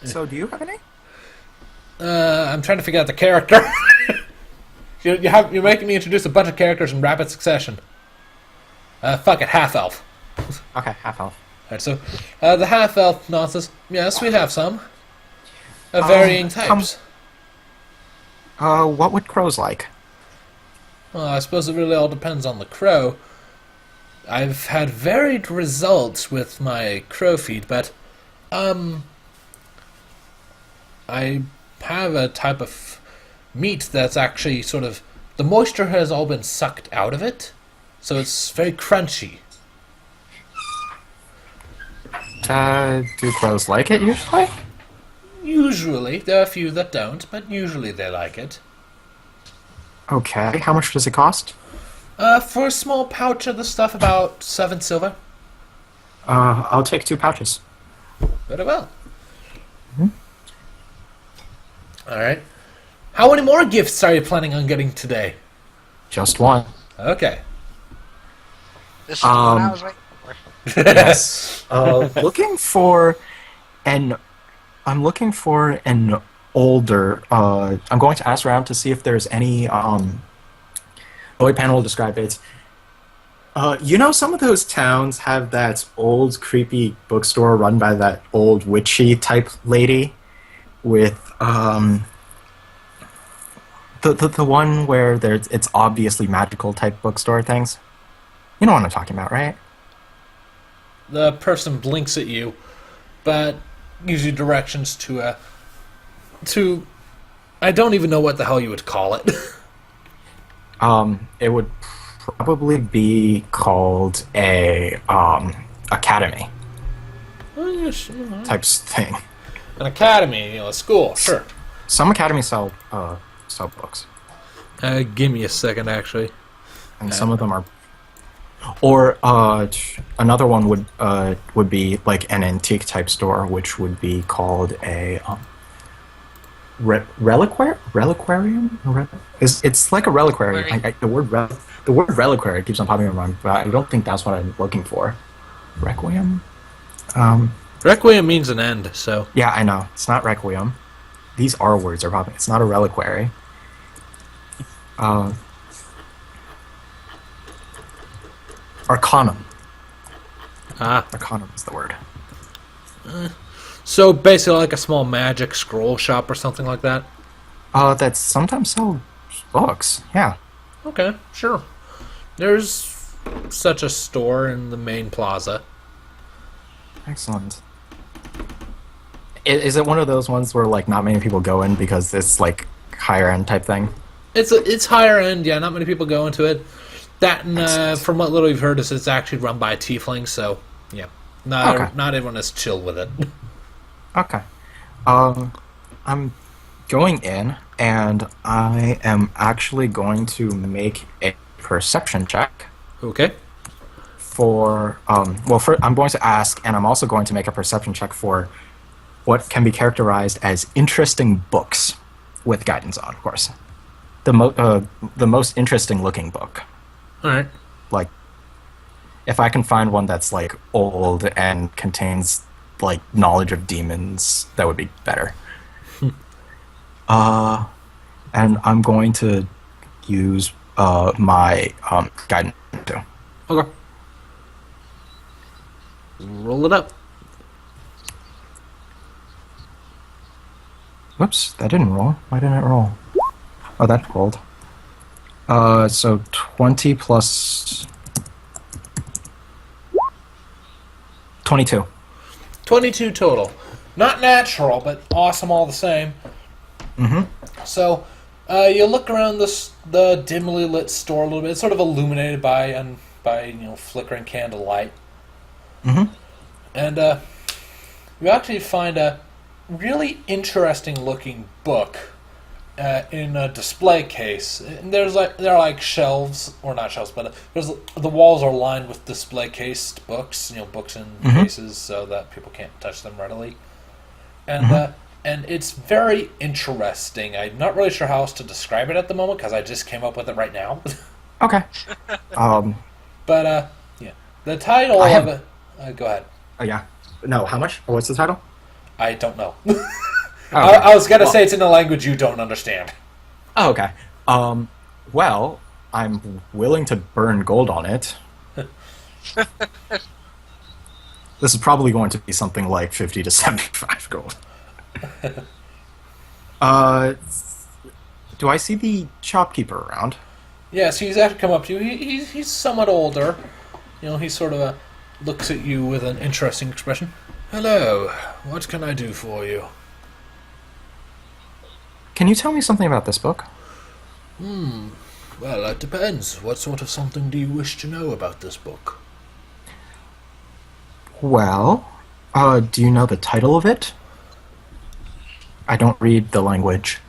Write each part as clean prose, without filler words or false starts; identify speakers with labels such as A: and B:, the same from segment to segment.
A: So, do you have any?
B: I'm trying to figure out the character. You're making me introduce a bunch of characters in rapid succession. Fuck it, half elf.
A: Okay, half elf.
B: Alright, so the half elf nonsense. Yes, we have some. Varying types.
A: What would crows like?
B: Well, I suppose it really all depends on the crow. I've had varied results with my crow feed, but I have a type of meat that's actually sort of the moisture has all been sucked out of it, so it's very crunchy.
A: Do crows like it usually?
B: Usually, there are a few that don't, but usually they like it.
A: Okay, how much does it cost?
B: For a small pouch of the stuff, about 7 silver.
A: I'll take 2 pouches.
B: Very well. Alright. How many more gifts are you planning on getting today?
A: Just one.
B: Okay.
C: This is the one I was waiting for.
A: Yes. Looking for an... I'm looking for an older... I'm going to ask around to see if there's any... The way panel will describe it. You know, some of those towns have that old, creepy bookstore run by that old witchy type lady with, the one where it's obviously magical type bookstore things? You know what I'm talking about, right?
B: The person blinks at you, but gives you directions to I don't even know what the hell you would call it.
A: It would probably be called a academy
B: Oh, yeah, sure.
A: type thing.
B: An academy, a school, sure.
A: Some academies sell books,
B: Give me a second, actually.
A: and some of them are. Or another one would be like an antique type store, which would be called a reliquarium. It's like a reliquary. The word reliquary keeps on popping in my mind, but I don't think that's what I'm looking for. Requiem.
B: Requiem means an end, so...
A: Yeah, I know. It's not requiem. These R words are popping. It's not a reliquary. Arcanum.
B: Ah.
A: Arcanum is the word.
B: So basically like a small magic scroll shop or something like that?
A: That sometimes sell books. Yeah.
B: Okay, sure. There's such a store in the main plaza.
A: Excellent. Is it one of those ones where like not many people go in because it's like higher end type thing?
B: It's higher end, yeah, not many people go into it. That and from what little you've heard is it's actually run by a tiefling, so yeah. Not everyone is chill with it.
A: Okay. I'm going in, and I am actually going to make a perception check
B: Okay.
A: for, I'm going to ask, and I'm also going to make a perception check for what can be characterized as interesting books, with guidance on, of course. The most interesting looking book.
B: Alright.
A: Like, if I can find one that's, like, old and contains, like, knowledge of demons, that would be better. And I'm going to use, my, guidance, too.
B: Okay. Roll it up.
A: Whoops, that didn't roll. Why didn't it roll? Oh, that rolled. So 20 plus... 22.
B: 22 total. Not natural, but awesome all the same.
A: Mm-hmm.
B: So, you look around the dimly lit store a little bit. It's sort of illuminated by flickering candlelight.
A: Mm-hmm.
B: And you actually find a really interesting looking book in a display case. And there are like shelves, or not shelves, but the walls are lined with display cased books. Books in cases so that people can't touch them readily. And and it's very interesting. I'm not really sure how else to describe it at the moment because I just came up with it right now.
A: Okay.
B: But yeah, the title of it. Go ahead.
A: Oh yeah. No, how much? What's the title?
B: I don't know.
A: Oh, okay.
B: I was gonna
A: Well,
B: say it's in a language you don't understand.
A: oh, okay. Well, I'm willing to burn gold on it. This is probably going to be something like 50 to 75 gold. Uh, do I see the shopkeeper around?
B: Yes, he's actually come up to you. He's somewhat older. He sort of looks at you with an interesting expression. Hello, what can I do for you?
A: Can you tell me something about this book?
B: Well, it depends. What sort of something do you wish to know about this book?
A: Well, do you know the title of it? I don't read the language.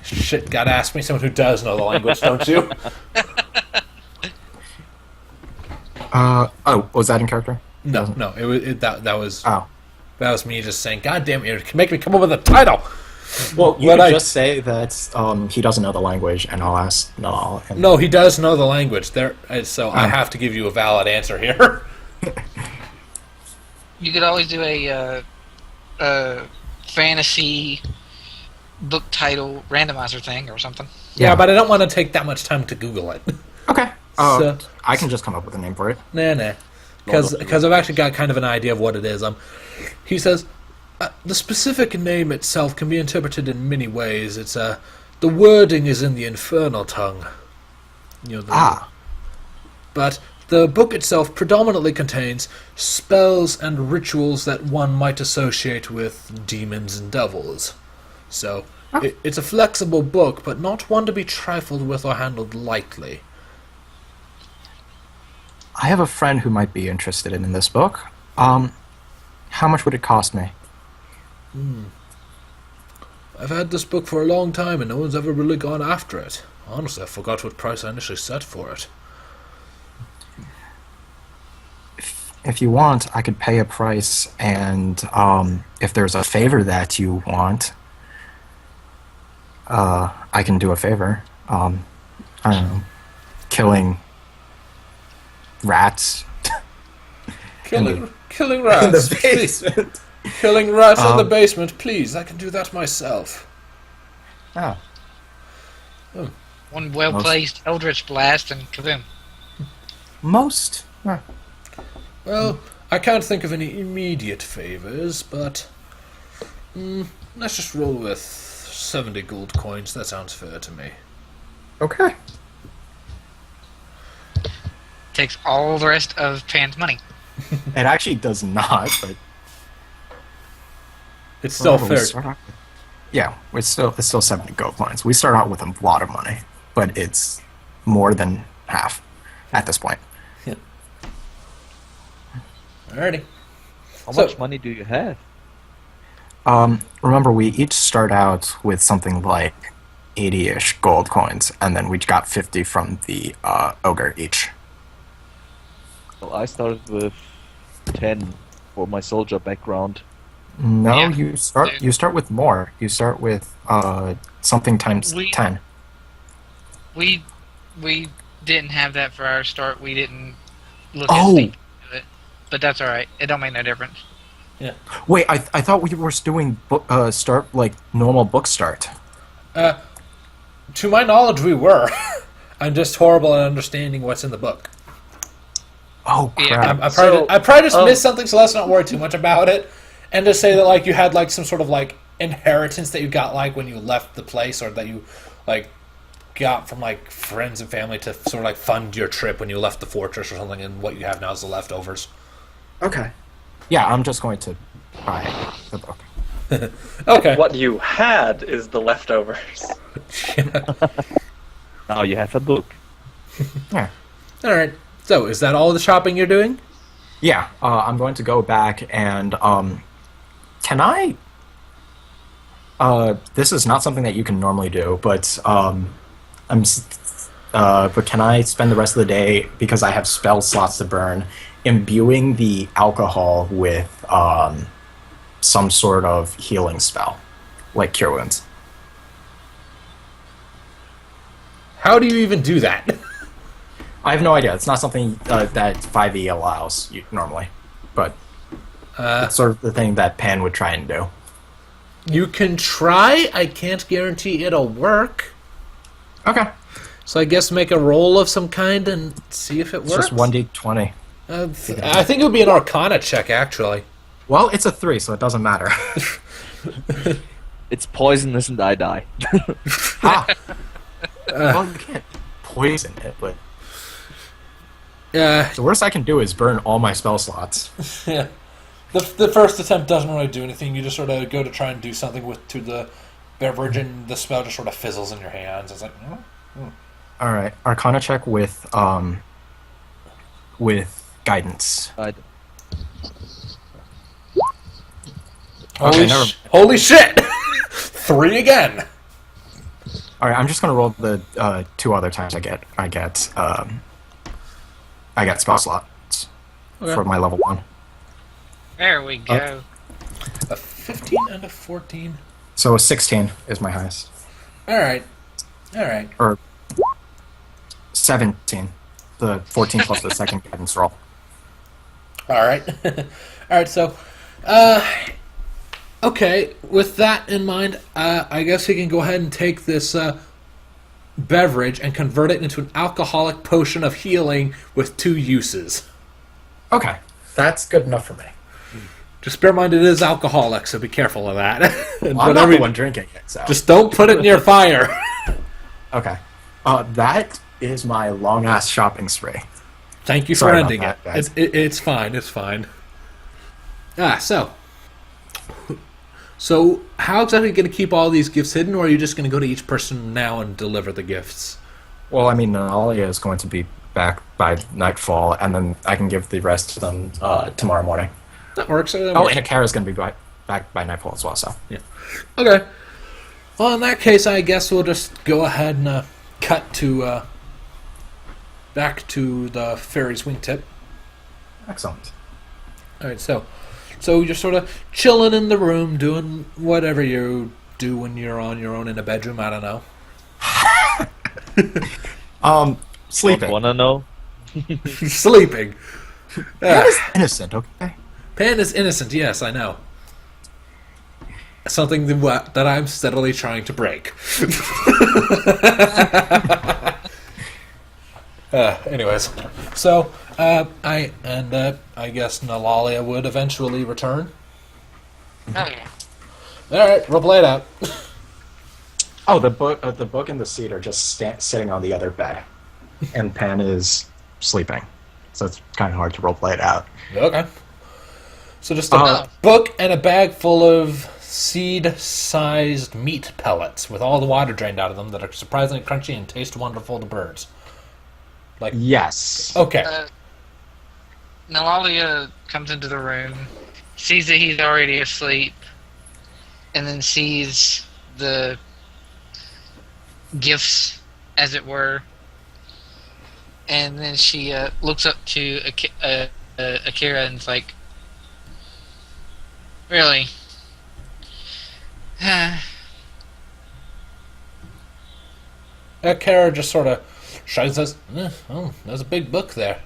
B: Shit, gotta ask me someone who does know the language, don't you?
A: Oh, was that in character?
B: No, no. That was
A: Oh.
B: that was me just saying, God damn it, you can make me come up with a title.
A: Well, you
B: But
A: could
B: I-
A: just say that he doesn't know the language, and I'll ask no. And,
B: No, he does know the language. So I have to give you a valid answer here.
C: You could always do a fantasy book title randomizer thing or something.
B: Yeah, but I don't want to take that much time to Google it.
A: Okay.
B: So-
A: I can just come up with a name for it.
B: Nah. Because I've actually got kind of an idea of what it is. He says, the specific name itself can be interpreted in many ways. It's the wording is in the infernal tongue. But the book itself predominantly contains spells and rituals that one might associate with demons and devils. So, it's a flexible book, but not one to be trifled with or handled lightly.
A: I have a friend who might be interested in this book. How much would it cost me?
B: I've had this book for a long time and no one's ever really gone after it. Honestly, I forgot what price I initially set for it.
A: If you want, I could pay a price, and if there's a favor that you want, I can do a favor. I don't know, killing rats
B: Killing rats.
A: in the
B: Please.
A: basement.
B: Killing rats in the basement, please. I can do that myself.
A: Oh.
C: One well-placed Eldritch Blast and kaboom.
A: Most.
B: Well, I can't think of any immediate favors, but let's just roll with 70 gold coins. That sounds fair to me.
A: Okay.
C: Takes all the rest of Pan's money.
A: It actually does not, but
B: It's still
A: remember, we
B: fair.
A: start out with- yeah, it's still 70 gold coins. We start out with a lot of money, but it's more than half at this point.
B: Alrighty.
D: How
B: So-
D: much money do you have?
A: Remember, we each start out with something like 80-ish gold coins, and then we got 50 from the ogre each.
D: Well, I started with 10 for my soldier background.
A: No,
C: Yeah.
A: you start with more. You start with something times
C: We-
A: 10.
C: We didn't have that for our start. We didn't look
A: Oh.
C: as deep into it. But that's alright. It don't make no difference.
A: Wait, I thought we were doing start like normal book start.
B: To my knowledge, we were. I'm just horrible at understanding what's in the book.
A: Oh
C: Yeah,
A: crap!
B: I probably just missed something, so let's not worry too much about it. And just say that like you had like some sort of like inheritance that you got like when you left the place, or that you like got from like friends and family to sort of like fund your trip when you left the fortress or something, and what you have now is the leftovers.
A: Okay. Yeah, I'm just going to buy the book.
B: Okay.
E: What you had is the leftovers.
D: Now you have a book.
A: Yeah.
B: All right. So is that all the shopping you're doing?
A: Yeah, I'm going to go back and can I? This is not something that you can normally do, but but can I spend the rest of the day, because I have spell slots to burn, imbuing the alcohol with some sort of healing spell, like cure wounds?
B: How do you even do that?
A: I have no idea. It's not something that 5e allows you normally, but it's sort of the thing that Pan would try and do.
B: You can try. I can't guarantee it'll work.
A: Okay.
B: So I guess make a roll of some kind and see if it
A: It's
B: works.
A: just 1d20.
B: I think it would be an Arcana check, actually.
A: Well, it's a 3, so it doesn't matter.
D: It's poisonous and I die.
A: Ah. Well, you can't poison it, but the worst I can do is burn all my spell slots.
B: Yeah. The first attempt doesn't really do anything. You just sort of go to try and do something to the beverage, and the spell just sort of fizzles in your hands. It's like,
A: All right, Arcana check with guidance. Okay,
B: holy shit! 3 again.
A: All right, I'm just gonna roll the 2 other times I get spell slots for my level 1.
C: There we go.
B: A 15 and a 14.
A: So 16 is my highest,
B: All right.
A: or 17. The 14 plus the second guidance roll.
B: All right. All right. So, okay. With that in mind, I guess we can go ahead and take this beverage and convert it into an alcoholic potion of healing with 2 uses.
A: Okay, that's good enough for me.
B: Just bear in mind it is alcoholic, so be careful of that.
A: Well, I'm not the one drinking it, so.
B: Just don't put it near fire.
A: Okay. That is my long-ass shopping spree.
B: Thank you for
A: Sorry about
B: ending
A: that,
B: it.
A: guys.
B: It's fine. It's fine. So how exactly are you going to keep all these gifts hidden, or are you just going to go to each person now and deliver the gifts?
A: Well, I mean, Alia is going to be back by nightfall, and then I can give the rest to them tomorrow morning.
B: That works.
A: And Akara is going to be back by nightfall as well, so.
B: Yeah. Okay. Well, in that case, I guess we'll just go ahead and cut to back to the fairy's wingtip.
A: Excellent.
B: All right, so you're sort of chilling in the room, doing whatever you do when you're on your own in a bedroom. I don't know.
A: Sleeping.
D: Wanna know?
B: Sleeping.
A: That is innocent, okay?
B: Pan is innocent. Yes, I know. Something that I'm steadily trying to break. Anyways, so I guess Nalalia would eventually return.
C: Oh, yeah.
B: All right, we'll play it out.
A: Oh, the book and the seat are just sitting on the other bed, and Pan is sleeping, so it's kind of hard to roleplay it out.
B: Okay. So just a book and a bag full of seed-sized meat pellets with all the water drained out of them that are surprisingly crunchy and taste wonderful to birds. Like
A: Yes.
B: okay.
C: Nalalia comes into the room, sees that he's already asleep, and then sees the gifts, as it were. And then she looks up to Akira and is like, really?
B: Kara just sort of shrugs and says, oh, there's a big book there.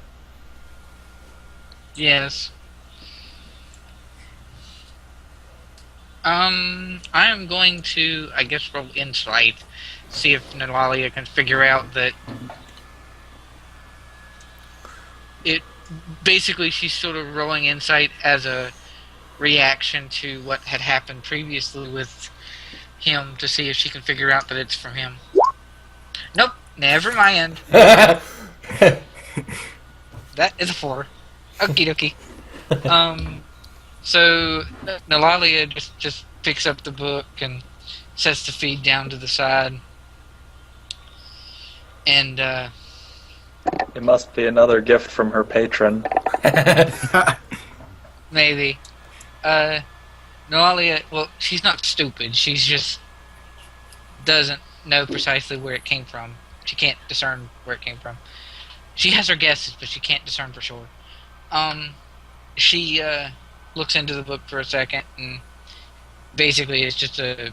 C: Yes. I am going to, I guess, roll insight, see if Nalalia can figure out that it. Basically, she's sort of rolling insight as a reaction to what had happened previously with him to see if she can figure out that it's from him. Nope, never mind. That is a 4. Okie dokie. So Nalalia just picks up the book and sets the feed down to the side. And
E: It must be another gift from her patron.
C: maybe. Nalalia, well, she's not stupid. She's just doesn't know precisely where it came from. She can't discern where it came from. She has her guesses, but she can't discern for sure. She looks into the book for a second, and basically it's just a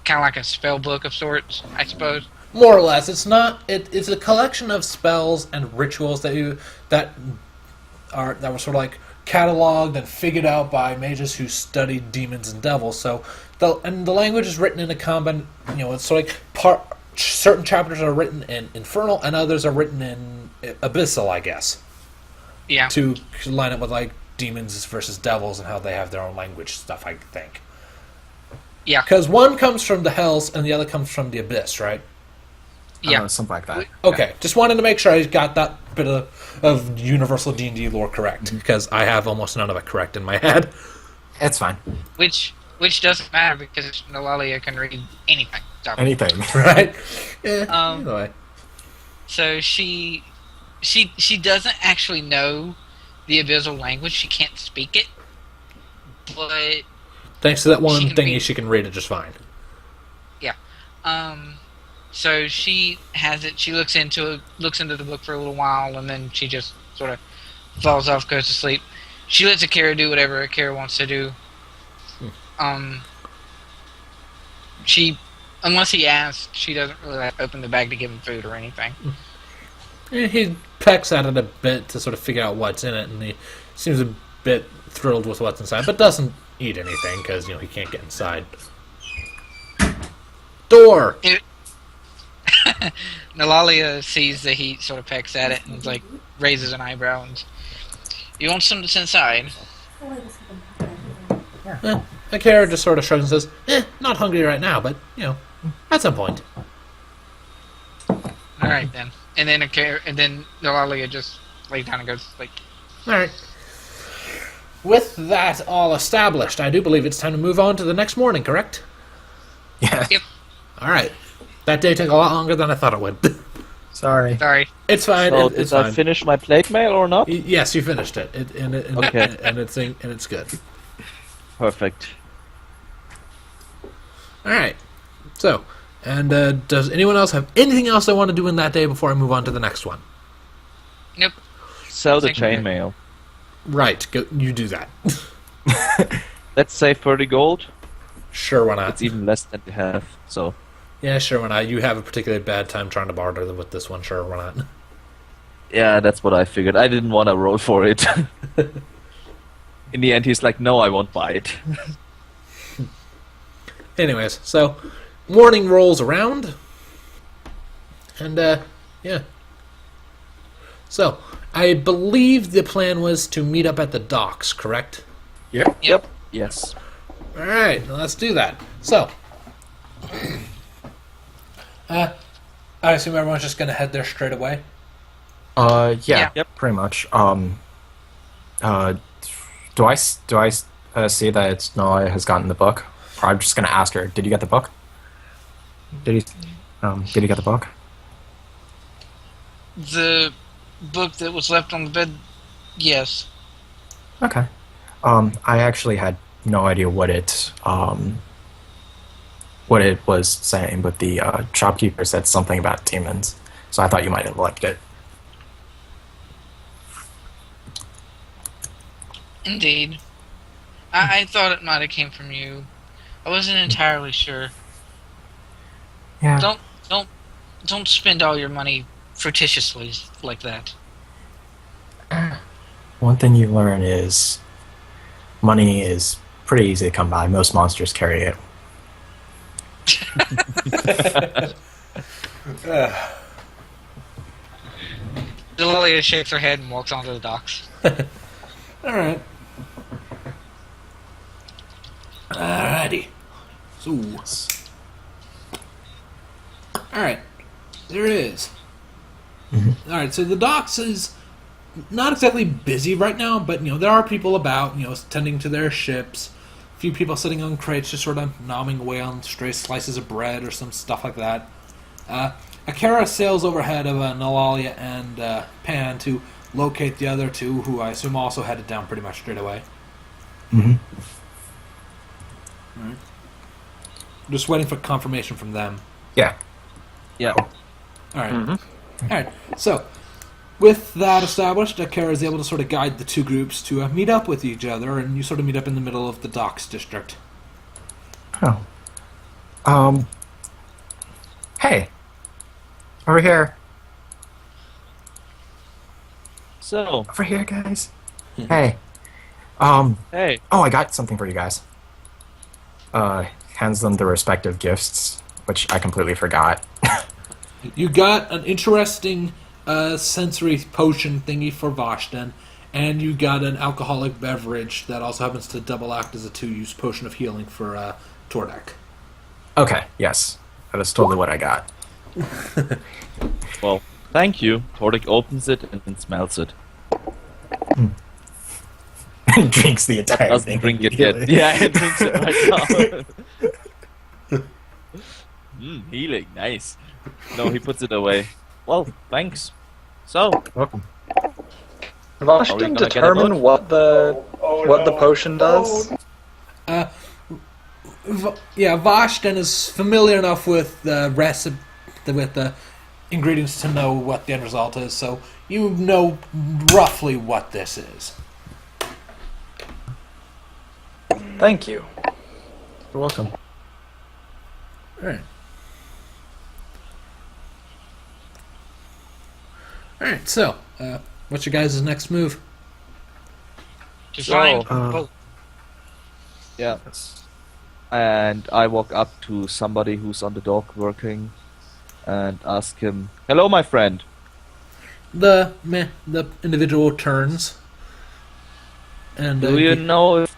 C: kind of like a spell book of sorts, I suppose.
B: More or less, it's not. It's a collection of spells and rituals that were sort of like cataloged and figured out by mages who studied demons and devils. So the language is written in a combine. It's sort of like certain chapters are written in Infernal and others are written in Abyssal, I guess.
C: Yeah.
B: To line up with like demons versus devils and how they have their own language stuff, I think.
C: Yeah.
B: Because one comes from the Hells and the other comes from the Abyss, right?
C: Yeah.
A: Something like that.
B: Okay, just wanted to make sure I got that bit of universal D&D lore correct, because I have almost none of it correct in my head.
A: It's fine.
C: Which doesn't matter because Nalalia can read anything. So.
A: Anything.
B: Right? Yeah,
C: Um,
B: anyway.
C: So she doesn't actually know the Abyssal language. She can't speak it, but
B: Thanks to that one
C: she can
B: thingy,
C: read-
B: she can read it just fine.
C: yeah. So she has it. She looks into the book for a little while, and then she just sort of falls off, goes to sleep. She lets Akira do whatever Akira wants to do. She, unless he asks, she doesn't really open the bag to give him food or anything.
B: He pecks at it a bit to sort of figure out what's in it, and he seems a bit thrilled with what's inside, but doesn't eat anything because he can't get inside. Door.
C: Nalalia sees that he sort of pecks at it and like raises an eyebrow and, "You want some that's inside?"
B: Akira just sort of shrugs and says, not hungry right now, but at some point.
C: All right then. And then Nalalia just lays down and goes to sleep.
B: All right. With that all established, I do believe it's time to move on to the next morning, correct?
A: Yeah.
C: Yep.
B: All right. That day took a lot longer than I thought it would.
A: Sorry.
C: Sorry.
B: It's fine.
D: So
B: It's
D: did I
B: fine.
D: finish my plague mail or not?
B: Yes, you finished it.
D: Okay.
B: And it's good.
D: Perfect.
B: All right. So, and does anyone else have anything else they want to do in that day before I move on to the next one?
C: Nope.
D: Sell the
C: Thank you.
D: chainmail.
B: Right. Go. You do that.
D: Let's say 30 gold.
B: Sure, why not?
D: It's even less than we have, so...
B: Yeah, sure, why not? You have a particularly bad time trying to barter with this one. Sure, why not?
D: Yeah, that's what I figured. I didn't want to roll for it. In the end, he's like, no, I won't buy it.
B: Anyways, so morning rolls around, and yeah. So I believe the plan was to meet up at the docks, correct?
D: Yep. Yes.
B: All right, let's do that. So, I assume everyone's just gonna head there straight away.
A: Yeah.
C: Yeah.
D: Yep.
A: Pretty much. Do I see that Noah has gotten the book? Or I'm just gonna ask her. Did you get the book? Did you get the book?
C: The book that was left on the bed, yes.
A: Okay. I actually had no idea what it was saying, but the shopkeeper said something about demons, so I thought you might have liked it.
C: Indeed. I thought it might have came from you. I wasn't entirely sure.
A: Yeah.
C: Don't spend all your money fruitishly like that.
A: One thing you learn is money is pretty easy to come by. Most monsters carry it.
C: Delilia shakes her head and walks onto the docks.
B: All right. Alrighty. So, all right. There it is. All right. So the docks is not exactly busy right now, but there are people about, tending to their ships. A few people sitting on crates, just sort of nomming away on stray slices of bread or some stuff like that. Akira sails overhead of Nalalia and Pan to locate the other two, who I assume also headed down pretty much straight away.
A: Mm-hmm.
B: Right. Just waiting for confirmation from them.
A: Yeah.
D: Yeah.
B: All right. All right. So, with that established, Akira is able to sort of guide the two groups to meet up with each other, and you sort of meet up in the middle of the docks district.
A: Oh. Hey. Over here.
D: So,
A: Over here, guys. Hey.
D: hey,
A: Oh, I got something for you guys. Hands them the respective gifts, which I completely forgot.
B: You got an interesting sensory potion thingy for Vashten, and you got an alcoholic beverage that also happens to double act as a 2-use potion of healing for Tordek.
A: Okay, yes. That is totally what I got.
D: well, thank you. Tordik opens it and then smells it.
A: Drinks the entire
D: Doesn't
A: thing.
D: drink it yet. Yeah, it drinks it right now. Healing, nice. No, he puts it away. Well, thanks. So,
A: Welcome.
E: Vashten
D: gonna get a
E: determine
D: book?
E: what the potion does?
B: Yeah, Vashten is familiar enough with the recipe, with the ingredients to know what the end result is, so you know roughly what this is.
E: Thank you.
A: You're welcome.
B: Alright. Alright, so, what's your guys' next move?
C: To find
A: uh,
C: both.
D: yeah. And I walk up to somebody who's on the dock working and ask him, "Hello, my friend."
B: The individual turns. And
D: Do you know if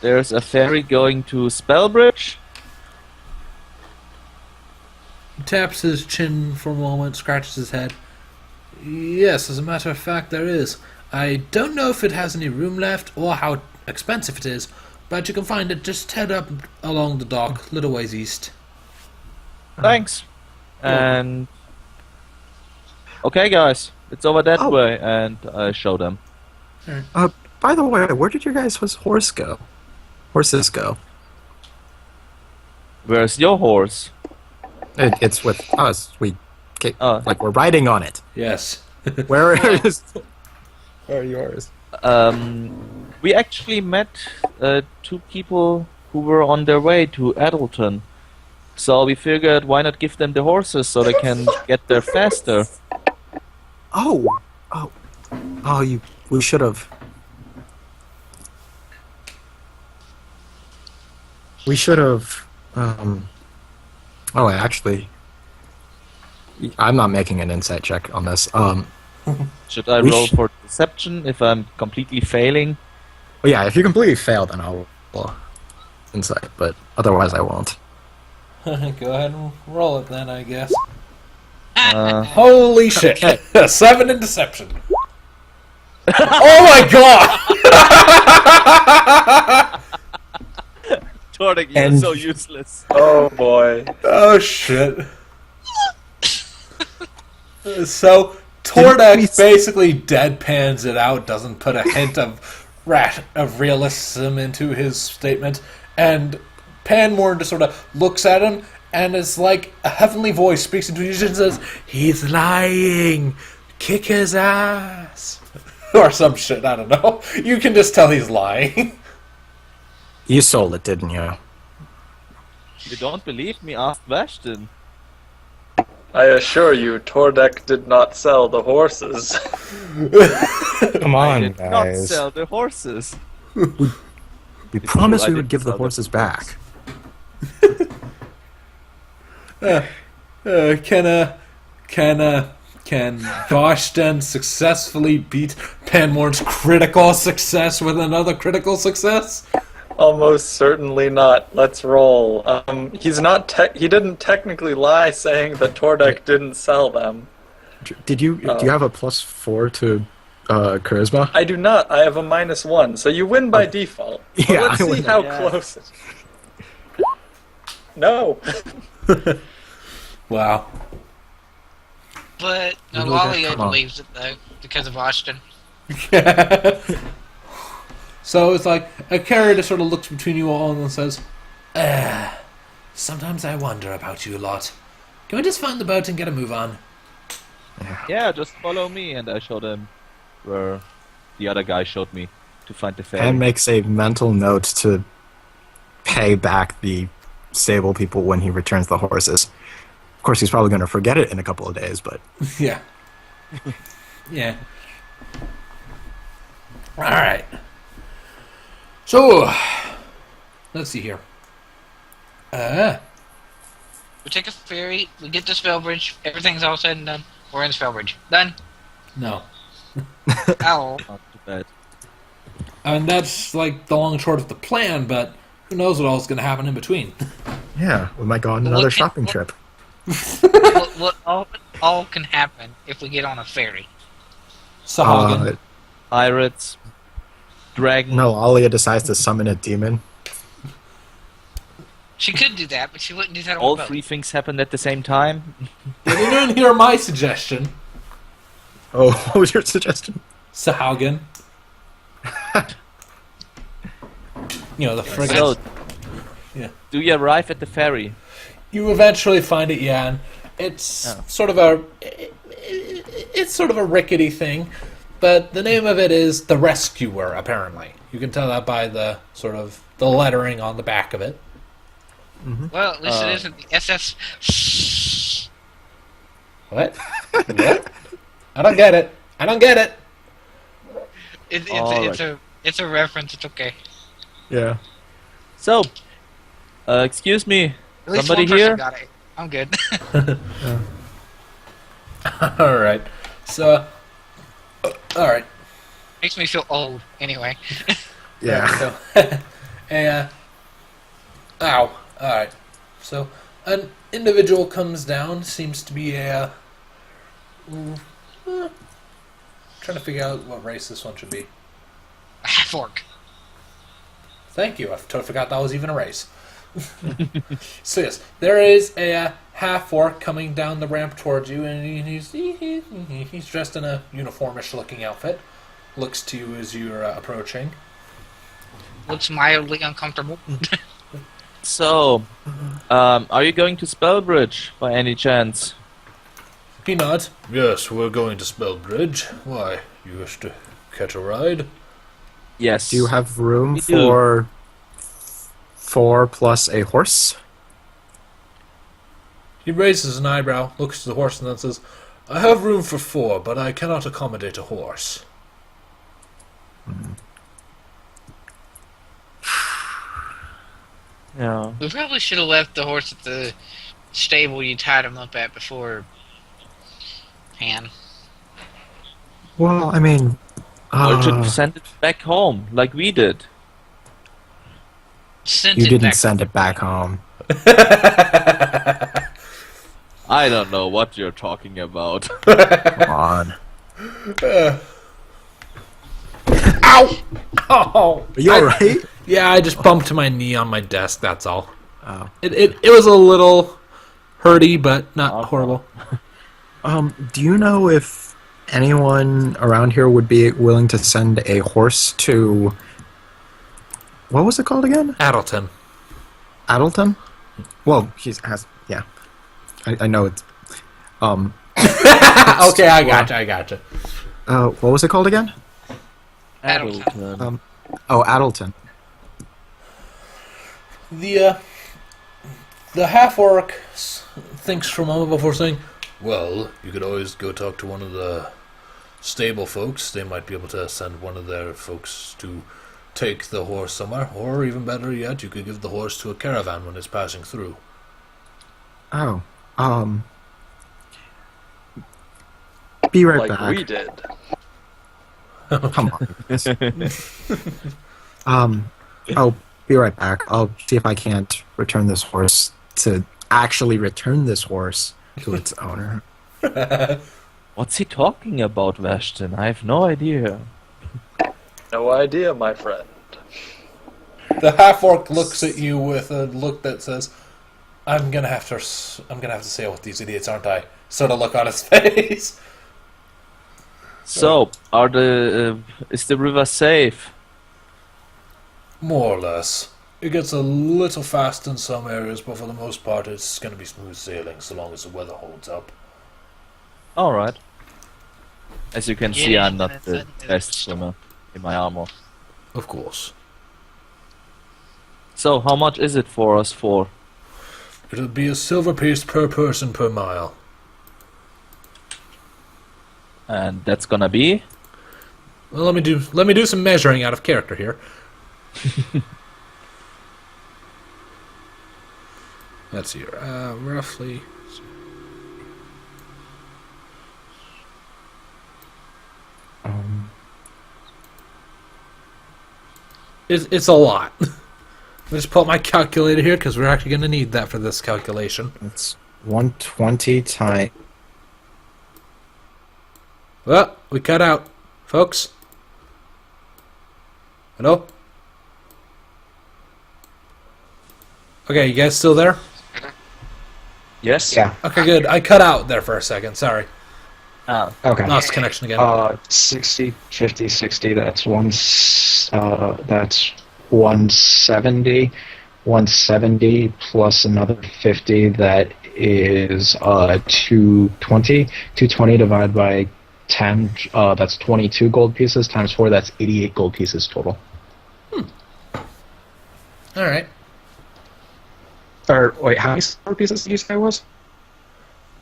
D: there's a ferry going to Spellbridge?
B: taps his chin for a moment, scratches his head. Yes, as a matter of fact, there is. I don't know if it has any room left or how expensive it is, but you can find it. Just head up along the dock, little ways east.
D: Thanks. And okay, guys, it's over that
A: Oh.
D: way, and I show them.
A: By the way, where did your guys' horses go?
D: Where's your horse?
A: It's with us.
D: Oh.
A: Like we're riding on it.
B: Yes.
A: Where is? Where are yours?
D: We actually met two people who were on their way to Addleton. So we figured, why not give them the horses so they can get there faster?
A: Oh, we should have. We should have. Actually, I'm not making an insight check on this.
D: Should I
A: We
D: roll
A: sh-
D: for deception if I'm completely failing?
A: Well, yeah, if you completely fail, then I'll insight, but otherwise I won't.
B: Go ahead and roll it then, I guess. Holy shit.
A: Okay.
B: 7 in deception. Oh my god!
D: Tordik, you're
A: And-
D: so useless.
E: Oh boy.
B: Oh shit. So, Tordek basically deadpans it out, doesn't put a hint of realism into his statement, and Panmore just sort of looks at him, and it's like a heavenly voice speaks into his ears and says, "He's lying! Kick his ass!" Or some shit, I don't know. You can just tell he's lying.
A: You sold it, didn't you?
D: You don't believe me? Ask Vashton.
E: I assure you, Tordek did not sell the horses.
A: Come
D: I
A: on,
D: did not
A: guys.
D: sell the horses.
A: We promised
D: I
A: we
D: didn't
A: would give the
D: sell the
A: horses back.
B: Can Vashten successfully beat Panmore's critical success with another critical success?
E: Almost certainly not. Let's roll. He's not. He didn't technically lie, saying that Tordek didn't sell them.
A: Do you have a +4 to charisma?
E: I do not. I have a -1, so you win by default. But
A: Yeah,
E: let's
A: I
E: see
A: win.
E: how
D: Yeah.
E: close. No.
B: Wow.
C: But
A: You really
C: Lolly
A: gotta come on.
C: believes it though because of Austin.
B: So it's like a carrier just sort of looks between you all and says, sometimes I wonder about you lot. Can we just find the boat and get a move on?
D: Yeah, just follow me, and I showed him where the other guy showed me to find the ferry.
A: And makes a mental note to pay back the stable people when he returns the horses. Of course, he's probably going to forget it in a couple of days, but
B: Yeah. Yeah. All right. So, let's see here.
C: We take a ferry, we get to Spellbridge, everything's all said and done. We're in Spellbridge. Done.
B: No.
C: Ow.
D: Not too bad.
B: And that's like the long and short of the plan, but who knows what all's going to happen in between.
A: yeah, we might go on another
C: What can-
A: shopping
C: what-
A: trip.
C: what all can happen if we get on a ferry?
B: Sahagin.
D: Pirates, dragon.
A: No, Alia decides to summon a demon.
C: She could do that, but she wouldn't do that on
D: All
C: a boat.
D: three things happened at the same time.
B: You didn't hear my suggestion.
A: Oh, what was your suggestion?
B: Sahagin. You know, the frigate.
D: So,
B: Yeah.
D: do you arrive at the ferry?
B: You eventually find it, yeah, and it's
D: Oh.
B: sort of it's sort of a rickety thing, but the name of it is the Rescuer. Apparently, you can tell that by the sort of the lettering on the back of it.
C: Well, at least it isn't the SS.
B: What? What? I don't get it. I don't get it.
C: It's a reference. It's okay.
A: Yeah.
D: So, excuse me,
C: At least
D: somebody
C: one person
D: here?
C: got it. I'm good.
B: All right. So, all right.
C: Makes me feel old. Anyway.
A: Yeah.
B: So, ow. All right. So, an individual comes down. Seems to be trying to figure out what race this one should be.
C: A half orc.
B: Thank you. I totally forgot that was even a race. So yes, there is a half orc coming down the ramp towards you, and he's dressed in a uniformish-looking outfit. Looks to you as you're approaching.
C: Looks mildly uncomfortable.
D: So, are you going to Spellbridge by any chance?
B: He nods. Yes, we're going to Spellbridge. Why? You wish to catch a ride?
D: Yes.
A: Do you have room
D: We do.
A: for 4 plus a horse?
B: He raises an eyebrow, looks to the horse, and then says, I have room for 4, but I cannot accommodate a horse.
D: Yeah.
C: We probably should have left the horse at the stable you tied him up at before. Han.
A: Well, I mean,
D: Or should send it back home, like we did.
C: Sent
A: you
C: it
A: didn't
C: back.
A: send it back home.
D: I don't know what you're talking about.
A: Come on.
B: Ow! Oh!
A: Are you alright?
B: Yeah, I just bumped my knee on my desk, that's all.
A: Oh.
B: It was a little hurty, but not horrible.
A: Do you know if anyone around here would be willing to send a horse to... What was it called again?
B: Addleton.
A: Addleton? Well, has... Yeah. I know it's...
B: Okay, I gotcha.
A: what was it called again?
D: Addleton.
A: Oh, Addleton.
B: The half-orc thinks for a moment before saying, well, you could always go talk to one of the stable folks. They might be able to send one of their folks to take the horse somewhere. Or even better yet, you could give the horse to a caravan when it's passing through.
A: Oh, be right
E: Like
A: back.
E: we did.
A: Come on. I'll be right back. I'll see if I can't return this horse to actually return this horse to its owner.
D: What's he talking about, Vashton? I have no idea.
E: No idea, my friend.
B: The half-orc looks at you with a look that says, I'm gonna have to sail with these idiots, aren't I? Sort of look on his face.
D: So, is the river safe?
B: More or less. It gets a little fast in some areas, but for the most part it's going to be smooth sailing so long as the weather holds up.
D: Alright. As you can
C: Get
D: see,
C: in
D: I'm not
C: and
D: the
C: it's
D: best swimmer in my armor.
B: Of course.
D: So, how much is it for us for?
B: It'll be a silver piece per person per mile.
D: And that's gonna be.
B: Well, let me do some measuring out of character here. Let's see. Roughly. It's a lot. Let's pull up my calculator here because we're actually going to need that for this calculation.
A: It's 120 times.
B: Well, we cut out, folks. Hello? Okay, you guys still there?
D: Yes.
A: Yeah.
B: Okay, good. I cut out there for a second. Sorry.
D: Ah.
A: Okay.
B: Lost connection again.
A: 60, 50, 60. That's that's 170. 170 plus another 50. That is 220. 220 divided by 10. That's 22 gold pieces times 4. That's 88 gold pieces total.
B: All right.
A: Or wait, how many silver pieces did you say it was?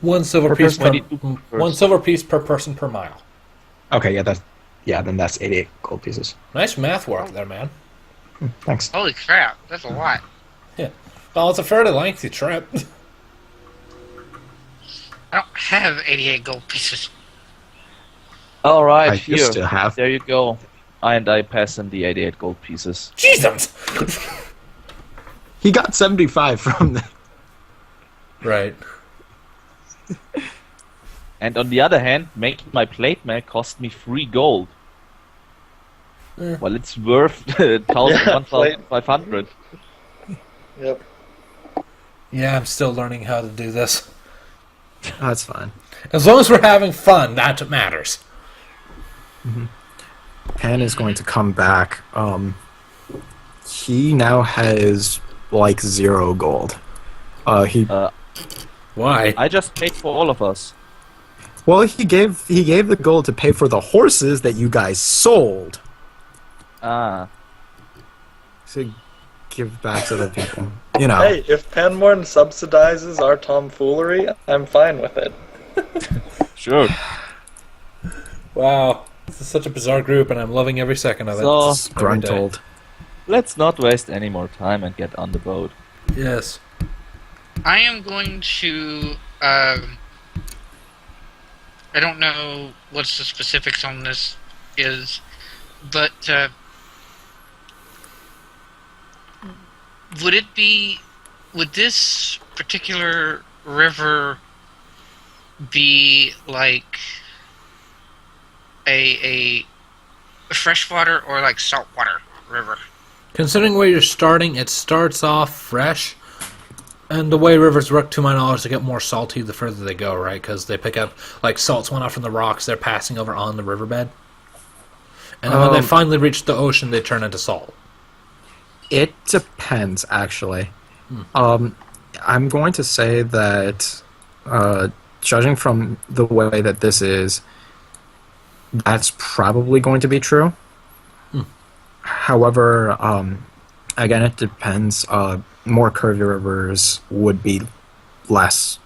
B: One silver
A: Per
B: piece per
D: person.
B: one silver piece per person per mile.
A: Okay, then that's 88 gold pieces.
B: Nice math work there, man.
A: Thanks.
C: Holy crap, that's a lot.
B: Yeah. Well, it's a fairly lengthy trip.
C: I don't have 88 gold pieces.
D: All right,
A: I
D: here.
A: used to have.
D: There you go. And I pass in the 88 gold pieces.
B: Jesus.
A: He got 75 from the.
B: Right.
D: And on the other hand, making my plate mail cost me 3 gold. Well, it's worth 1,500.
E: Yep.
B: Yeah, I'm still learning how to do this.
A: That's fine.
B: As long as we're having fun, that's what matters.
A: Pan is going to come back. He now has like 0 gold.
B: Why?
D: I just paid for all of us.
A: Well, he gave the gold to pay for the horses that you guys sold.
D: Ah.
A: To give back to the people. You know.
E: Hey, if Panmorn subsidizes our tomfoolery, I'm fine with it.
D: Sure.
B: Wow. This is such a bizarre group, and I'm loving every second of it.
D: So,
A: Gruntled.
D: let's not waste any more time and get on the boat.
B: Yes.
C: I am going to. I don't know what the specifics on this is, but would this particular river be like a freshwater or like saltwater river?
B: Considering where you're starting, it starts off fresh. And the way rivers work, to my knowledge, they get more salty the further they go, right? Because they pick up, like, salts went off from the rocks, they're passing over on the riverbed. And then when they finally reach the ocean, they turn into salt.
A: It depends, actually. I'm going to say that, judging from the way that this is, that's probably going to be true. However, again, it depends. More curvy rivers would be less.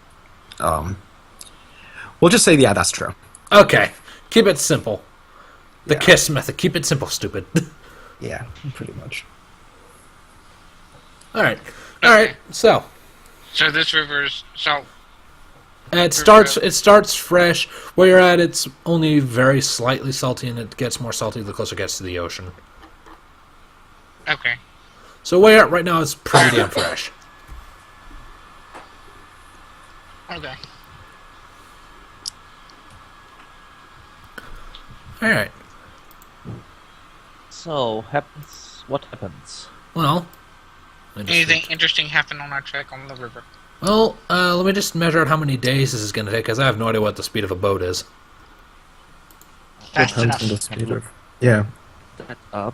A: We'll just say, yeah, that's true.
B: Okay. Keep it simple. The KISS method. Keep it simple, stupid.
A: Yeah, pretty much.
B: Alright. Alright, so.
C: So this river is salt.
B: It starts fresh. Where you're at, it's only very slightly salty, and it gets more salty the closer it gets to the ocean.
C: Okay.
B: So where you're at right now is pretty damn fresh.
C: Okay.
B: Alright.
D: So, what happens?
B: Well. let me just
C: Anything
B: look.
C: interesting happen on our trek on the river?
B: Well, let me just measure out how many days this is going to take, because I have no idea what the speed of a boat is.
C: Fast
A: Depends
C: enough.
A: on the speed of. Yeah.
D: That up.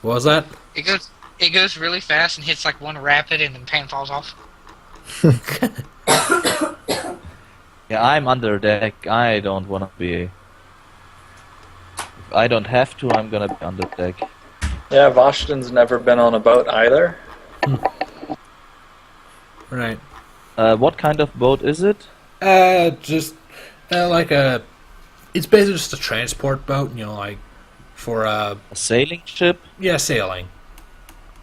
B: What was that?
C: It goes really fast and hits like one rapid and then Pan falls off.
D: Yeah, I'm under deck. I don't want to be. If I don't have to, I'm gonna be under deck.
E: Yeah, Voshton's never been on a boat either.
B: Right.
D: What kind of boat is it?
B: Just like a. It's basically just a transport boat, like for
D: A sailing ship?
B: sailing.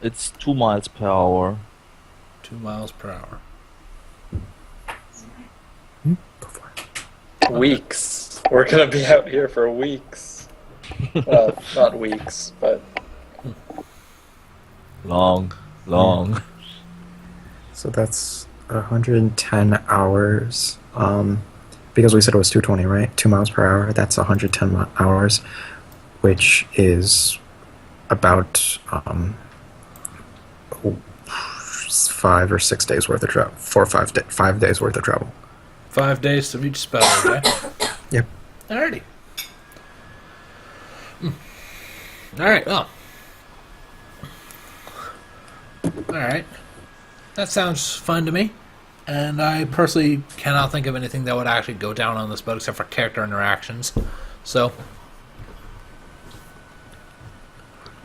D: It's 2 miles per hour.
B: 2 miles per hour.
A: Go for it.
E: Weeks. We're gonna be out here for weeks. Well, not weeks, but
D: Long.
A: So that's 110 hours. Because we said it was 220, right? 2 miles per hour. That's 110 hours, which is about 5 or 6 days worth of travel. 4 or 5 days worth of travel.
B: 5 days to reach Spell, okay?
A: Yep.
B: Alrighty. Alright, well. Alright. That sounds fun to me. And I personally cannot think of anything that would actually go down on this boat except for character interactions. So.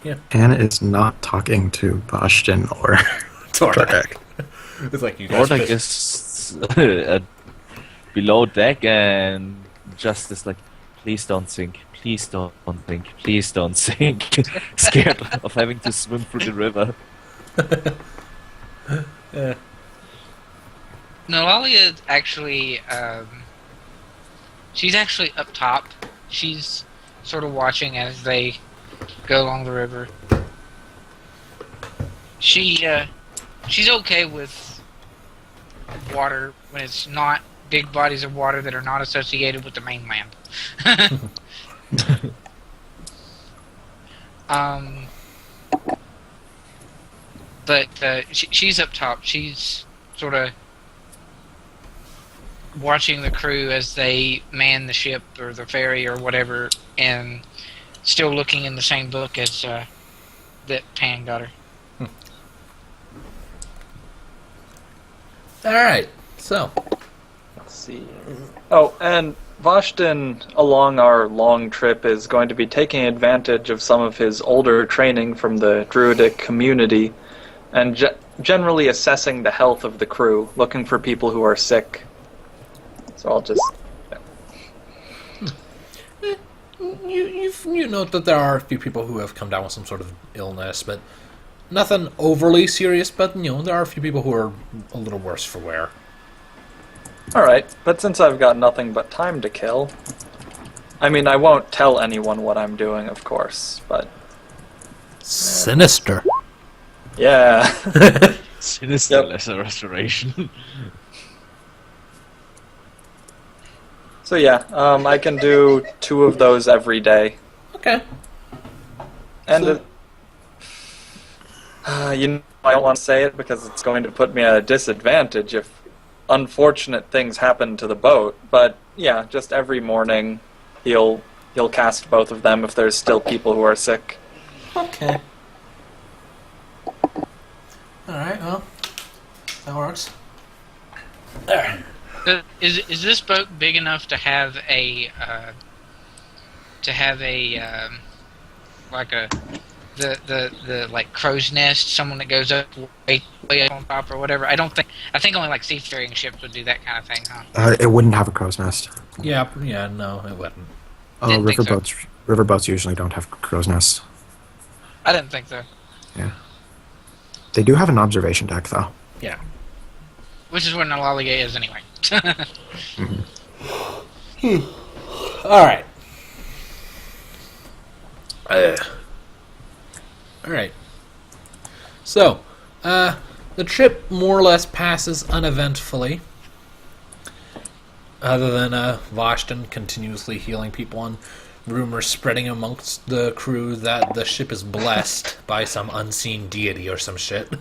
B: Yeah.
A: Anna is not talking to Boston or Tordak.
B: It's like you guys.
D: Tordak is below deck and just is like, please don't sink. Please don't sink. Please don't sink. Scared of having to swim through the river.
B: Yeah.
C: No, Lalia actually, she's actually up top. She's sort of watching as they go along the river. She's okay with water when it's not big bodies of water that are not associated with the mainland. But she's up top. She's sort of watching the crew as they man the ship or the ferry or whatever, and still looking in the same book as that Pan got her.
B: Alright, so.
E: let's see. Oh, and Vashtin, along our long trip, is going to be taking advantage of some of his older training from the Druidic community and generally assessing the health of the crew, looking for people who are sick. So I'll just...
B: You note that there are a few people who have come down with some sort of illness, but nothing overly serious, but, there are a few people who are a little worse for wear.
E: Alright, but since I've got nothing but time to kill... I mean, I won't tell anyone what I'm doing, of course, but...
B: Sinister.
E: Yeah.
D: Sinister
E: Yep.
D: lesser restoration.
E: So yeah, I can do 2 of those every day.
B: Okay.
E: And I don't want to say it because it's going to put me at a disadvantage if unfortunate things happen to the boat. But yeah, just every morning he'll cast both of them if there's still people who are sick.
B: Okay. Alright, well, that works. There.
C: Is this boat big enough to have a like the like crow's nest, someone that goes up way up on top or whatever? I think only like seafaring ships would do that kind of thing, huh?
A: It wouldn't have a crow's nest.
B: Yeah, no, it wouldn't.
C: Didn't think so.
A: Riverboats usually don't have crow's nests.
C: I didn't think so.
A: Yeah. They do have an observation deck, though.
B: Yeah.
C: Which is where Nalalia is anyway.
B: Alright. Alright. So, the trip more or less passes uneventfully. Other than Vashtin continuously healing people and rumors spreading amongst the crew that the ship is blessed by some unseen deity or some shit.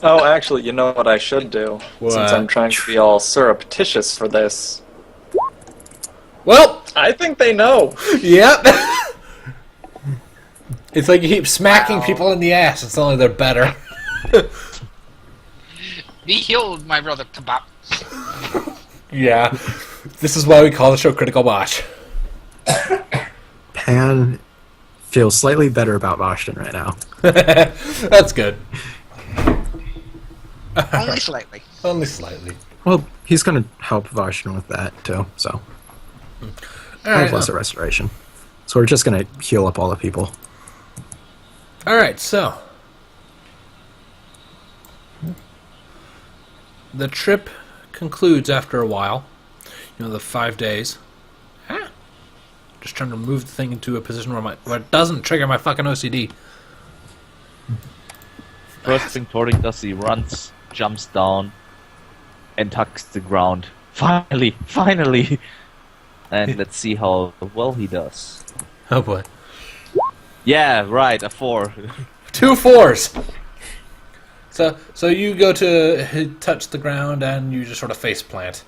E: Oh, actually, you know what I should do?
B: What?
E: Since I'm trying to be all surreptitious for this.
B: Well,
E: I think they know.
B: yep. It's like you keep smacking people in the ass. It's only they're better.
C: Be healed, my brother Kebab.
B: Yeah. This is why we call the show Critical Botch.
A: Pan feels slightly better about Boston right now.
B: That's good.
C: Only slightly.
B: Only slightly.
A: Well, he's going to help Varshan with that, too, so.
B: All
A: I have
B: right.
A: lesser restoration. So we're just going to heal up all the people.
B: All right. So the trip concludes after a while. The 5 days. Just trying to move the thing into a position where it doesn't trigger my fucking OCD.
D: First thing Torik does, he runs, jumps down, and tucks the ground. Finally! And let's see how well he does.
B: Oh boy.
D: Yeah, right, a 4.
B: 2 4s. So you go to touch the ground and you just sort of face plant.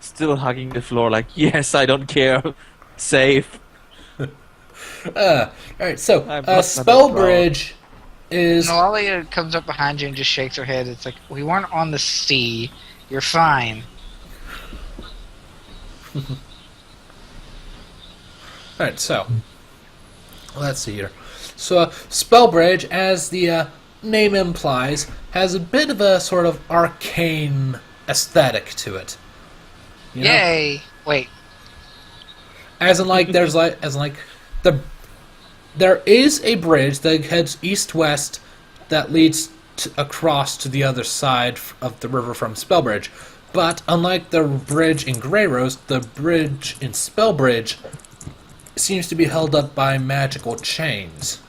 D: Still hugging the floor like, yes, I don't care. Safe.
B: Alright, so
D: I'm not
B: spell
D: proud.
B: bridge is
C: Nalalia comes up behind you and just shakes her head. It's like, we weren't on the sea. You're fine.
B: Alright, so let's see here. So Spellbridge, as the name implies, has a bit of a sort of arcane aesthetic to it. You know?
C: Yay! Wait.
B: As in like there is a bridge that heads east-west that leads across to the other side of the river from Spellbridge. But unlike the bridge in Grey Rose, the bridge in Spellbridge seems to be held up by magical chains.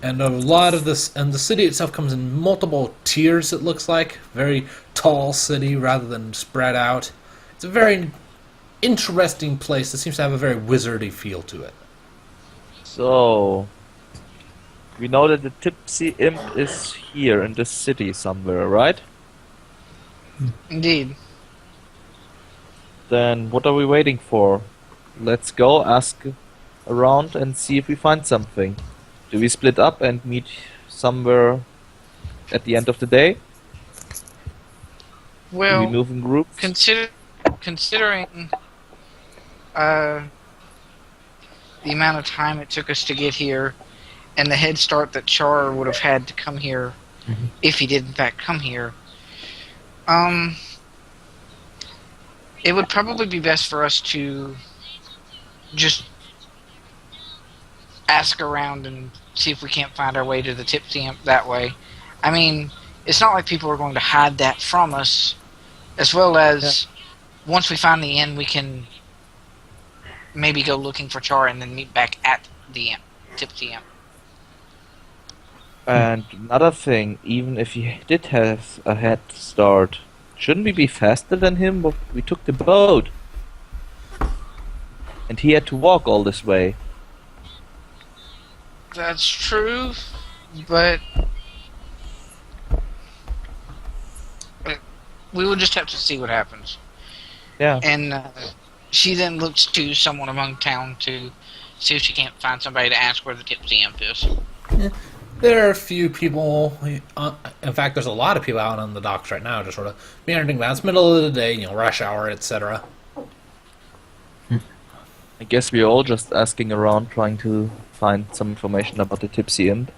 B: And a lot of this, and the city itself comes in multiple tiers, it looks like. Very tall city rather than spread out. It's a very interesting place that seems to have a very wizardy feel to it.
D: So, we know that the Tipsy Imp is here in this city somewhere, right?
C: Indeed.
D: Then what are we waiting for? Let's go ask around and see if we find something. Do we split up and meet somewhere at the end of the day? Do
C: Well,
D: we move in groups?
C: considering the amount of time it took us to get here and the head start that Char would have had to come here if he did in fact come here, it would probably be best for us to just ask around and see if we can't find our way to the Tipsy Imp that way. I mean, it's not like people are going to hide that from us, as well as once we find the inn, we can maybe go looking for Char and then meet back at the Imp, Tipsy Imp.
D: And another thing, even if he did have a head start, shouldn't we be faster than him? But we took the boat. And he had to walk all this way.
C: That's true, but we will just have to see what happens.
D: Yeah.
C: And she then looks to someone among town to see if she can't find somebody to ask where the Tipsy Imp is.
B: There are a few people, in fact there's a lot of people out on the docks right now, just sort of meandering down. It's middle of the day, rush hour, etc.
D: I guess we're all just asking around, trying to find some information about the Tipsy Imp.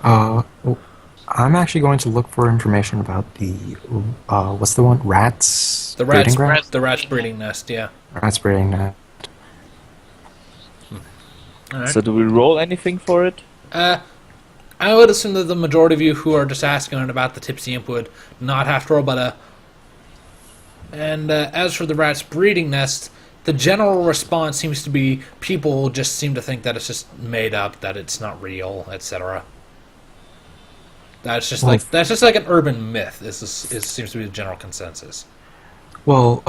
A: I'm actually going to look for information about the, what's the one? Rats?
B: The rat's,
A: breeding ground?
B: the rat's breeding nest, yeah.
A: Rats breeding nest.
B: Alright.
D: So do we roll anything for it?
B: I would assume that the majority of you who are just asking about the Tipsy Imp would not have to roll, but and as for the rat's breeding nest, the general response seems to be people just seem to think that it's just made up, that it's not real, etc. That's just like an urban myth. It seems to be the general consensus.
A: Well,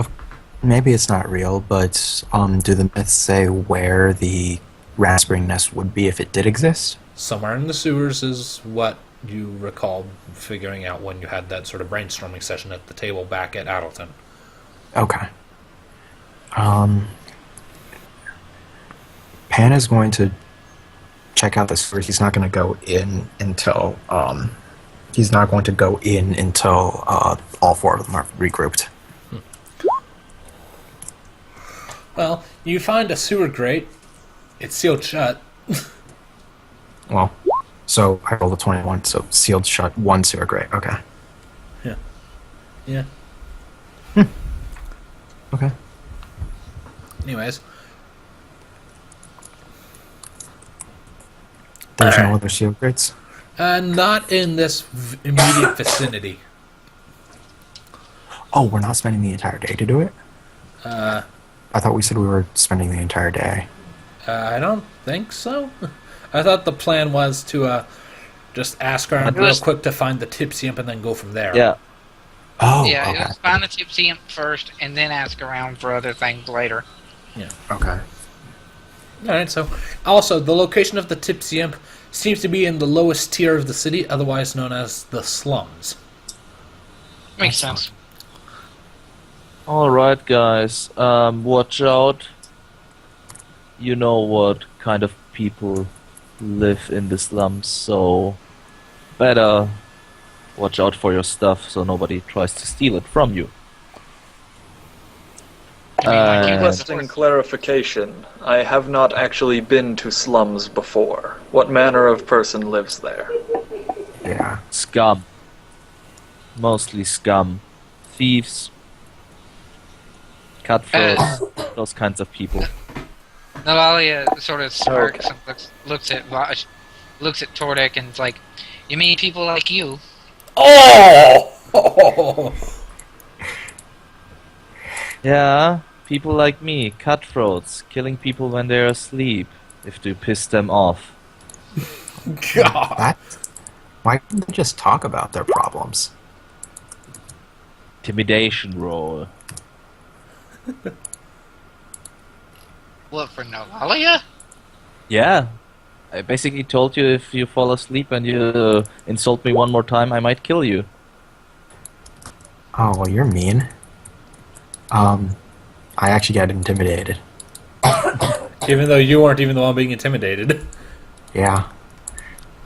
A: maybe it's not real, but do the myths say where the rat's breeding nest would be if it did exist?
B: Somewhere in the sewers is what you recall figuring out when you had that sort of brainstorming session at the table back at Addleton.
A: Okay. Pan is going to check out the sewers. He's not going to go in until all four of them are regrouped.
B: Well, you find a sewer grate. It's sealed shut.
A: Well, so I rolled a 21, so sealed shut, 1 sewer grate. Okay.
B: Yeah.
A: Okay.
B: Anyways.
A: There's no other sewer grates?
B: Not in this immediate vicinity.
A: Oh, we're not spending the entire day to do it? I thought we said we were spending the entire day.
B: I don't think so. I thought the plan was to just ask around real quick to find the tipsy imp and then go from there.
D: Yeah.
A: Oh,
C: Yeah,
A: okay.
C: let's find the tipsy imp first, and then ask around for other things later.
B: Yeah.
A: Okay.
B: Alright, so also the location of the tipsy imp seems to be in the lowest tier of the city, otherwise known as the slums.
C: Makes sense.
D: Alright, guys. Watch out. You know what kind of people live in the slums, so better watch out for your stuff so nobody tries to steal it from you.
C: I mean, like you
E: Requesting clarification. I have not actually been to slums before. What manner of person lives there?
A: Yeah.
D: Scum. Mostly scum. Thieves. Cutthroats. Those kinds of people.
C: Nalalia sort of smirks
E: Okay.
C: and looks at Vosh, looks at Tordek, and is like, "You mean people like you?"
B: Oh!
D: Yeah, people like me, cutthroats, killing people when they're asleep, if to piss them off.
B: God.
A: That. Why can't they just talk about their problems?
D: Intimidation roll.
C: What, for Nalalia?
D: Yeah. I basically told you if you fall asleep and you insult me one more time, I might kill you.
A: Oh, well, you're mean. I actually got intimidated.
B: Even though you weren't even the one being intimidated.
A: Yeah.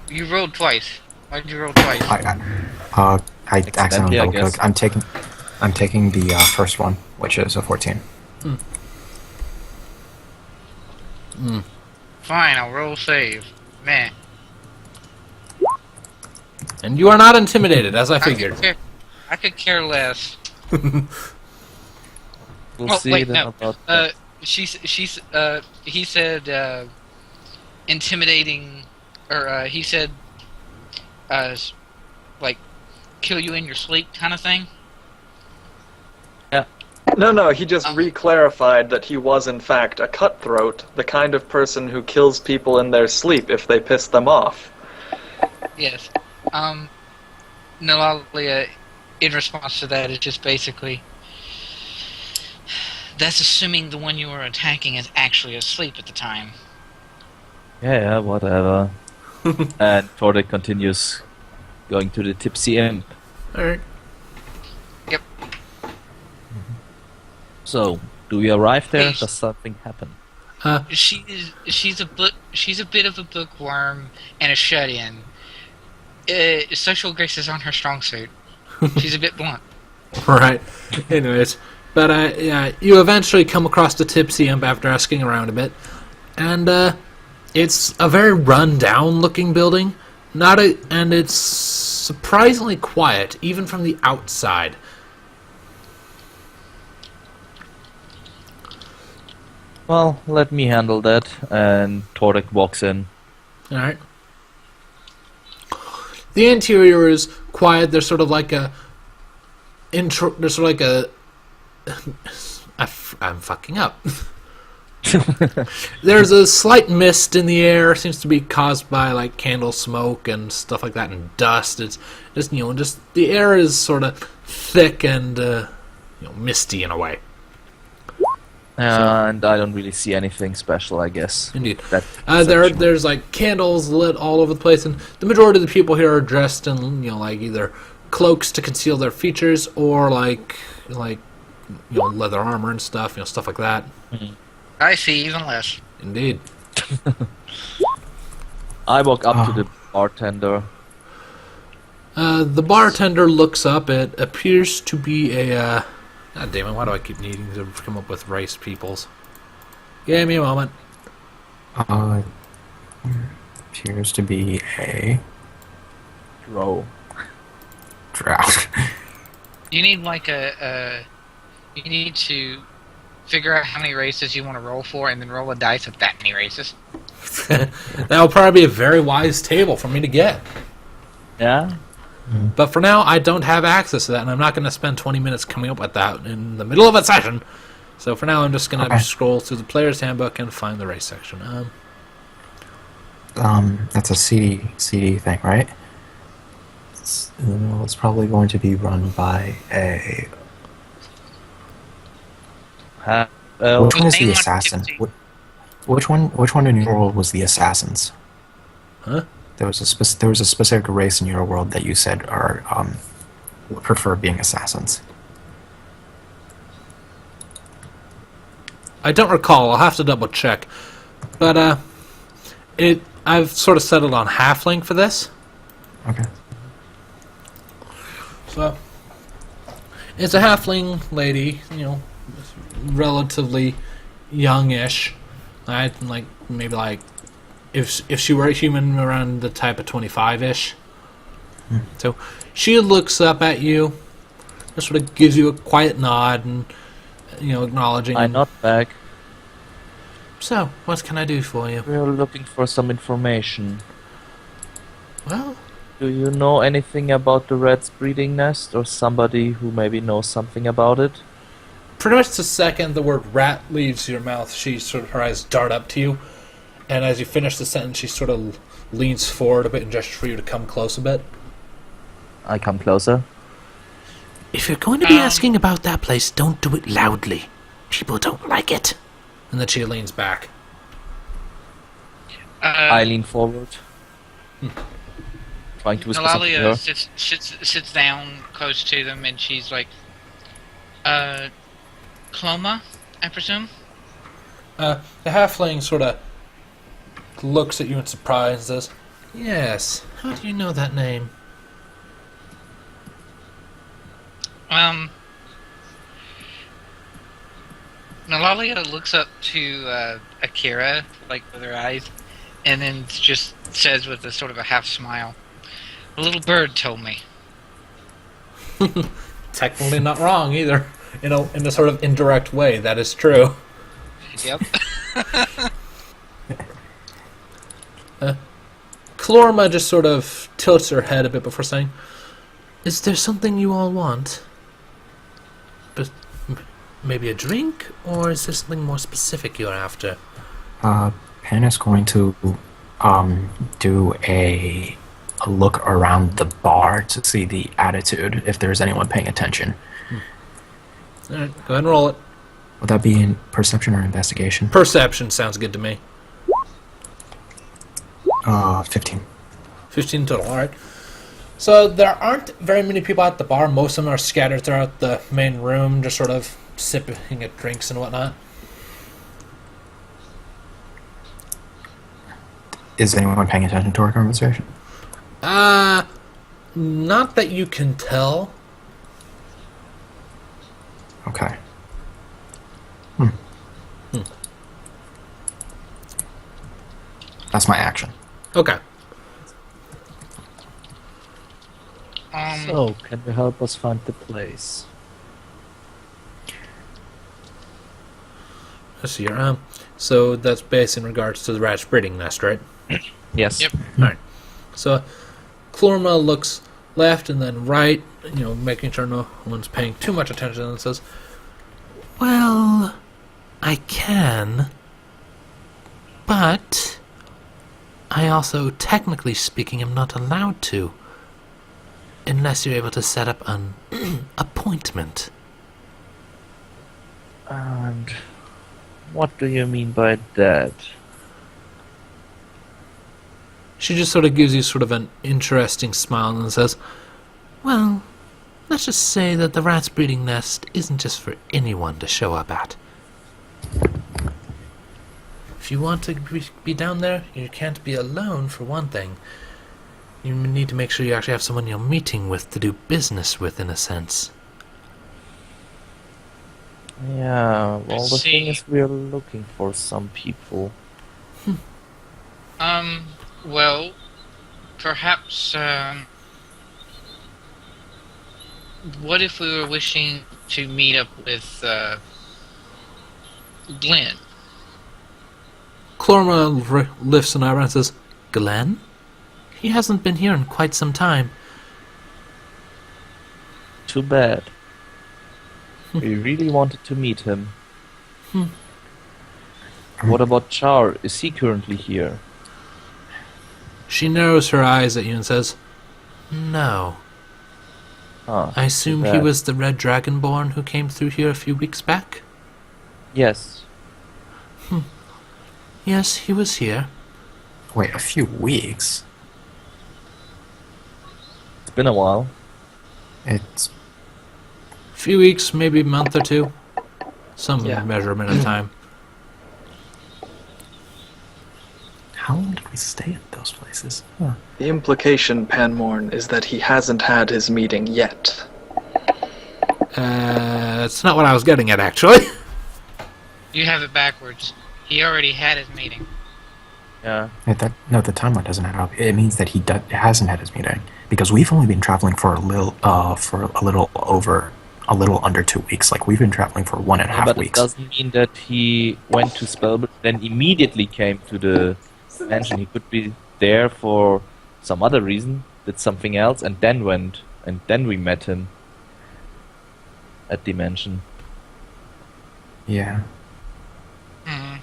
C: You rolled twice. Why'd you roll twice?
A: I accidentally
D: Accidentally, I
A: double
D: guess.
A: clicked. I'm taking the first one, which is a 14.
C: Fine, I'll roll save. Meh.
B: And you are not intimidated, as I figured.
C: I could care less.
D: We'll
C: Oh,
D: see
C: wait,
D: then
C: no.
D: about that.
C: He said, intimidating, or, he said, like, kill you in your sleep kind of thing?
E: No, he just re-clarified that he was in fact a cutthroat, the kind of person who kills people in their sleep if they piss them off.
C: Yes. Nalalia, in response to that, is just basically, that's assuming the one you were attacking is actually asleep at the time.
D: Yeah, whatever. And Tordek continues going to the tipsy imp.
B: Alright.
C: Yep.
D: So, do we arrive there?
C: Hey.
D: Does something happen?
C: She's a bit of a bookworm and a shut-in. Social graces aren't her strong suit. She's a bit blunt.
B: Right. Anyways. But, yeah, you eventually come across the tipsy imp after asking around a bit. And, it's a very run-down looking building. And it's surprisingly quiet, even from the outside.
D: Well, let me handle that. And Tordek walks in.
B: Alright. The interior is quiet. There's sort of like a there's sort of like a I'm fucking up. There's a slight mist in the air. Seems to be caused by like candle smoke and stuff like that, and dust. It's just just the air is sort of thick and misty in a way.
D: And I don't really see anything special, I guess.
B: Indeed.
D: That's
B: There's like candles lit all over the place, and the majority of the people here are dressed in like either cloaks to conceal their features or like leather armor and stuff, stuff like that.
C: I see even less.
B: Indeed.
D: I walk up to the bartender.
B: The bartender looks up. It appears to be a. God damn it! Why do I keep needing to come up with race peoples? Give me a moment.
A: Appears to be a
D: Row.
A: drought.
C: You need like you need to figure out how many races you want to roll for, and then roll a dice with that many races.
B: That will probably be a very wise table for me to get.
D: Yeah.
B: But for now, I don't have access to that, and I'm not going to spend 20 minutes coming up with that in the middle of a session. So for now, I'm just going to scroll through the player's handbook and find the race section.
A: That's a CD thing, right? It's probably going to be run by a. Which one is the assassin? Which one in your world was the assassins?
B: Huh?
A: There was a specific race in your world that you said are prefer being assassins.
B: I don't recall. I'll have to double check. But I've sort of settled on halfling for this.
A: Okay.
B: So it's a halfling lady, relatively youngish. Like maybe like if she were a human, around the type of 25-ish. So she looks up at you, just sort of gives you a quiet nod and acknowledging.
D: I nod back.
B: So, what can I do for you?
D: We're looking for some information.
B: Well,
D: Do you know anything about the rat's breeding nest, or somebody who maybe knows something about it?
B: pretty much the second the word rat leaves your mouth, her eyes dart up to you. And as you finish the sentence, she sort of leans forward a bit and gestures for you to come close a bit.
D: I come closer.
F: If you're going to be asking about that place, don't do it loudly. People don't like it.
B: And then she leans back.
D: I lean forward. Trying to whisper something to her.
C: Nalalia sits down close to them, and she's like, Cloma, I presume?
B: The halfling sort of looks at you in surprise and says, "Yes, how do you know that name?"
C: Nalalia looks up to Akira, like with her eyes, and then just says with a sort of a half smile, "A little bird told me."
B: Technically not wrong either. In a sort of indirect way, that is true.
C: Yep.
B: Clorma just sort of tilts her head a bit before saying, "Is there something you all want? But maybe a drink, or is there something more specific you're after?"
A: Pen is going to do a look around the bar to see the attitude, if there's anyone paying attention.
B: Alright, go ahead and roll it.
A: Would that be in perception or investigation?
B: Perception sounds good to me.
A: 15.
B: 15 total, alright. So there aren't very many people at the bar. Most of them are scattered throughout the main room, just sort of sipping at drinks and whatnot.
A: Is anyone paying attention to our conversation?
B: Not that you can tell.
A: Okay. That's my action.
B: Okay.
D: So, can you help us find the place?
B: Let's see here. So that's based in regards to the rat's breeding nest, right?
D: Yes.
C: Yep.
B: Alright. So Clorma looks left and then right, making sure no one's paying too much attention, and says,
F: Well, I can. But I also, technically speaking, am not allowed to. Unless you're able to set up an appointment.
D: And what do you mean by that?
B: she just sort of gives you sort of an interesting smile and says,
F: Well, let's just say that the rat's breeding nest isn't just for anyone to show up at.
B: if you want to be down there, you can't be alone, for one thing. You need to make sure you actually have someone you're meeting with to do business with, in a sense.
D: Yeah, well, the thing
C: see.
D: is we're looking for some people.
C: Well, perhaps, what if we were wishing to meet up with, Glenn?
F: Clorma lifts an eyebrow and says, Glenn? He hasn't been here in quite some time.
D: Too bad. We really wanted to meet him. What about Char? Is he currently here?
F: She narrows her eyes at you and says, No.
D: Ah,
F: I assume
D: too
F: he
D: bad.
F: was the Red Dragonborn who came through here a few weeks back?
D: Yes.
F: Yes, he was here.
A: Wait, a few weeks?
D: It's been a while.
A: It's
F: A few weeks, maybe a month or two. Some
E: Yeah.
F: measurement of time.
A: how long did we stay at those places? Huh.
E: The implication, Panmorn, is that he hasn't had his meeting yet.
F: That's not what I was getting at, actually.
C: You have it backwards. He already had his meeting.
D: Yeah.
A: Wait, no, the timeline doesn't add up. It means that he hasn't had his meeting because we've only been traveling for a little under 2 weeks. Like we've been traveling for 1.5
D: But it
A: weeks.
D: doesn't mean that he went to Spellbound, then immediately came to the mansion. He could be there for some other reason, did something else, and then went, and then we met him at the mansion.
A: Yeah.
C: Mhm.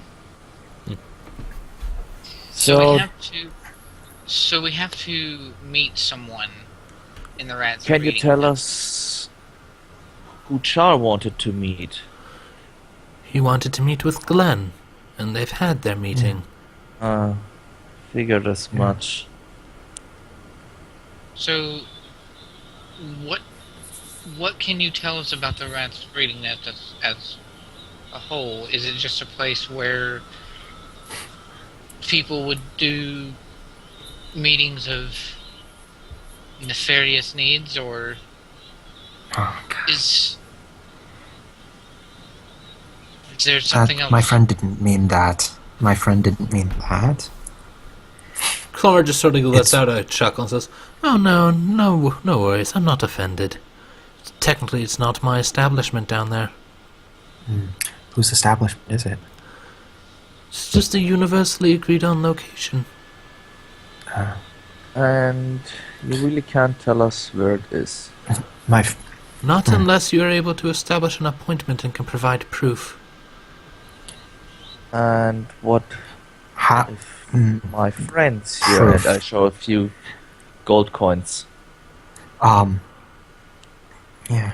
D: So,
C: So we have to meet someone in the rats.
D: can you
C: breeding
D: tell
C: pen.
D: us who Char wanted to meet?
F: He wanted to meet with Glenn, and they've had their meeting.
D: Figured as much.
C: So, what can you tell us about the rats breeding nest as a whole? Is it just a place where people would do meetings of nefarious needs, or
A: Oh, God.
C: is there something else?
A: My friend didn't mean that. My friend didn't mean that.
F: Clomar just sort of lets
A: It's-
F: out a chuckle and says, Oh, no worries, I'm not offended. Technically, it's not my establishment down there.
A: Whose establishment is it?
F: It's just a universally agreed on location.
D: And you really can't tell us where it is.
F: Not unless you are able to establish an appointment and can provide proof.
D: And what
A: Ha-
D: if
A: mm,
D: my friends here, and I show a few gold coins.
A: Yeah.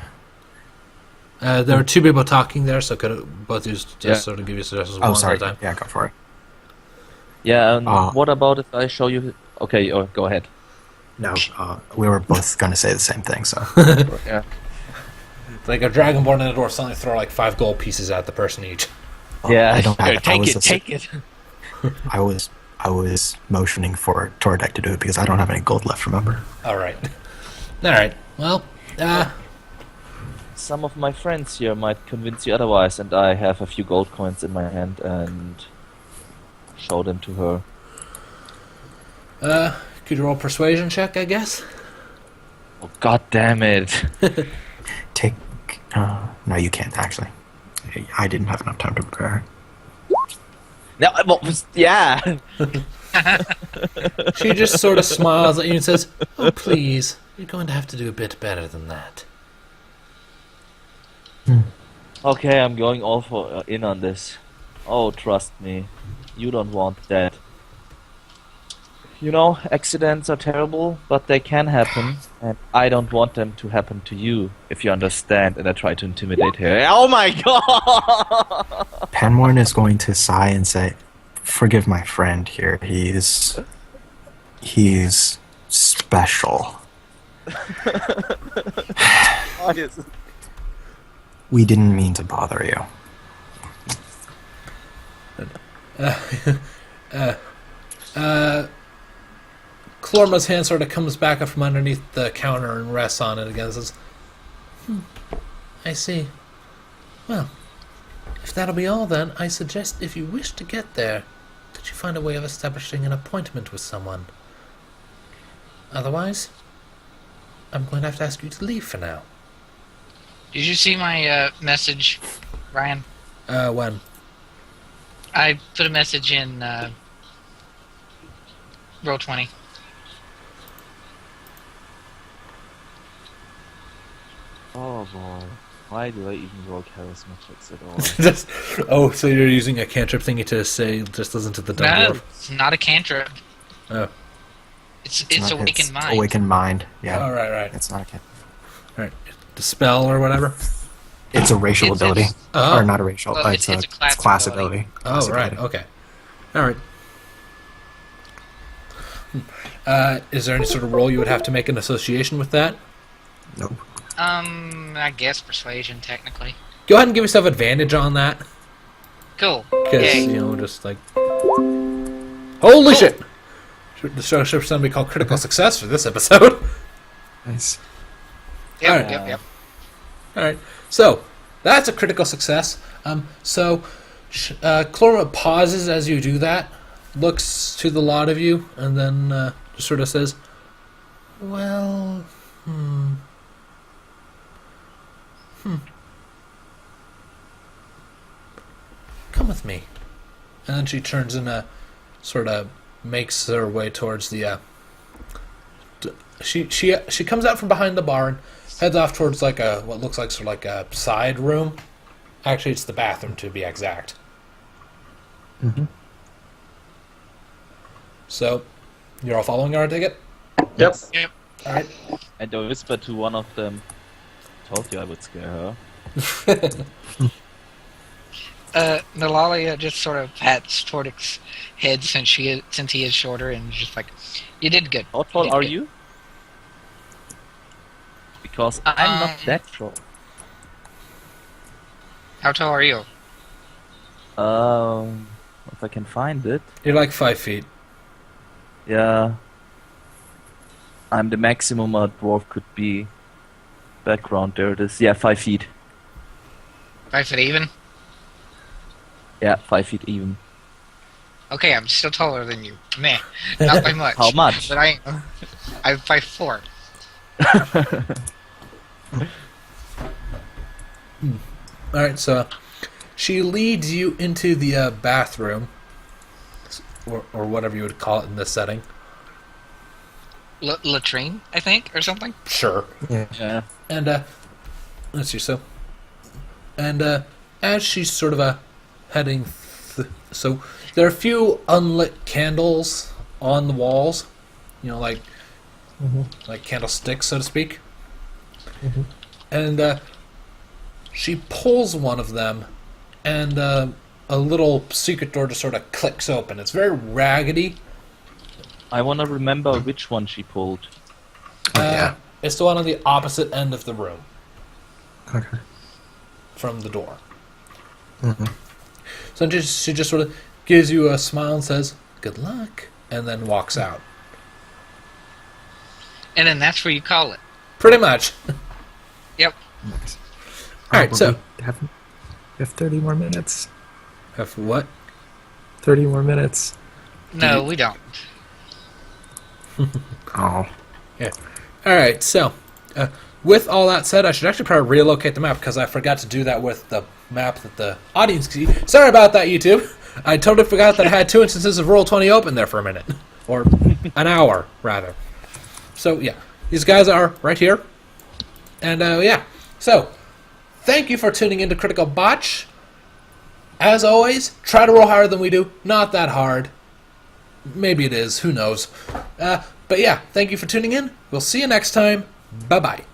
F: There are two people talking there, so could both of you just
D: Yeah.
F: sort of give you suggestions
A: Oh,
F: one
A: sorry.
F: at a time.
A: Yeah, go for it.
D: Yeah, and
A: Ah.
D: what about if I show you... Okay, go ahead.
A: No, we were both going to say the same thing, so.
D: Yeah.
F: Like a dragonborn and a dwarf suddenly throw like 5 gold pieces at the person each.
D: Yeah,
A: I don't have it.
D: take it, take it.
A: I was motioning for Tordek to do it because I don't have any gold left, remember?
F: Alright. Alright, well,
D: Some of my friends here might convince you otherwise, and I have a few gold coins in my hand and show them to her.
F: could you roll a persuasion check, I guess?
D: Oh, god damn it.
A: Take. No, you can't, actually. I didn't have enough time to prepare.
D: No, well, yeah.
F: She just sort of smiles at you and says, Oh, please, you're going to have to do a bit better than that.
D: Okay, I'm going all for in on this. Oh, trust me. You don't want that. You know, accidents are terrible, but they can happen, and I don't want them to happen to you, if you understand, and I try to intimidate her. Oh my god!
A: Panmorn is going to sigh and say, "Forgive my friend here. He's special. We didn't mean to bother you."
F: Clorma's hand sort of comes back up from underneath the counter and rests on it again and says, I see. Well, if that'll be all then, I suggest if you wish to get there, Could you find a way of establishing an appointment with someone? Otherwise, I'm going to have to ask you to leave for now.
C: Did you see my message, Ryan?
F: When?
C: I put a message in Roll20.
D: Oh boy. Why do I even roll charisma checks at all?
F: Oh, so you're using a cantrip thingy to say just listen to the dumb
C: No,
F: dwarf.
C: it's not a cantrip.
F: Oh.
C: It's
A: not-
C: awakened mind.
A: Awakened mind. Yeah.
F: Oh, right.
A: It's not a kid.
F: Right. Dispel or whatever?
A: It's a racial
C: It's-
A: ability.
F: Oh.
A: Or not a racial.
C: Well,
A: it's
C: it's a
A: a class ability.
F: Oh,
A: Class
F: right.
A: ability.
F: Okay. All right. Is there any sort of roll you would have to make in association with that?
A: Nope.
C: I guess persuasion, technically.
F: Go ahead and give yourself advantage on that.
C: Cool.
F: Because,
C: Yay.
F: just like... Holy shit! The show should be called Critical Success for this episode.
A: Nice.
C: Yep,
F: Alright.
C: yep.
F: Alright, so, that's a critical success. Chlora pauses as you do that, looks to the lot of you, and then just sort of says, well, come with me. And then she turns and sort of makes her way towards the she comes out from behind the bar and heads off towards like what looks like sort of like a side room. Actually, it's the bathroom to be exact.
A: Mm-hmm.
F: So, you're all following our ticket?
E: Yep.
C: Yep.
F: All right.
D: And I whispered to one of them, told you I would scare her.
C: Nalalia just sort of pats Tordic's head since he is shorter and just like, you did good.
D: How tall
C: did
D: are
C: good."
D: you? Because I'm not that tall.
C: How tall are you?
D: If I can find it.
F: You're like 5 feet.
D: Yeah. I'm the maximum a dwarf could be. Background, there it is. Yeah, 5 feet.
C: 5 foot even?
D: Yeah, 5 feet even.
C: Okay, I'm still taller than you. Meh. Not by much.
D: How much?
C: But I'm 5'4".
F: All right, so she leads you into the bathroom, or whatever you would call it in this setting.
C: Latrine, I think, or something?
F: Sure.
D: Yeah.
F: And let's see. So, and as she's sort of heading, so there are a few unlit candles on the walls. Like candlesticks, so to speak.
A: Mm-hmm.
F: And she pulls one of them, and a little secret door just sort of clicks open. It's very raggedy.
D: I wanna remember which one she pulled.
A: Yeah.
F: It's the one on the opposite end of the room
A: Okay.
F: from the door.
A: Mm-hmm.
F: So she just sort of gives you a smile and says, "Good luck," and then walks out.
C: And then that's where you call it.
F: Pretty much.
C: Yep.
A: Nice.
F: All right, so
A: we have 30 more minutes.
F: have what?
A: 30 more minutes.
C: No, we don't.
A: Oh.
F: Yeah. All right. So, with all that said, I should actually probably relocate the map because I forgot to do that with the map that the audience can see. Sorry about that, YouTube. I totally forgot that I had 2 instances of Roll20 open there for a minute, or an hour rather. So yeah, these guys are right here, and yeah. So, thank you for tuning into Critical Botch. As always, try to roll higher than we do. Not that hard. Maybe it is. Who knows? But yeah, thank you for tuning in. We'll see you next time. Bye-bye.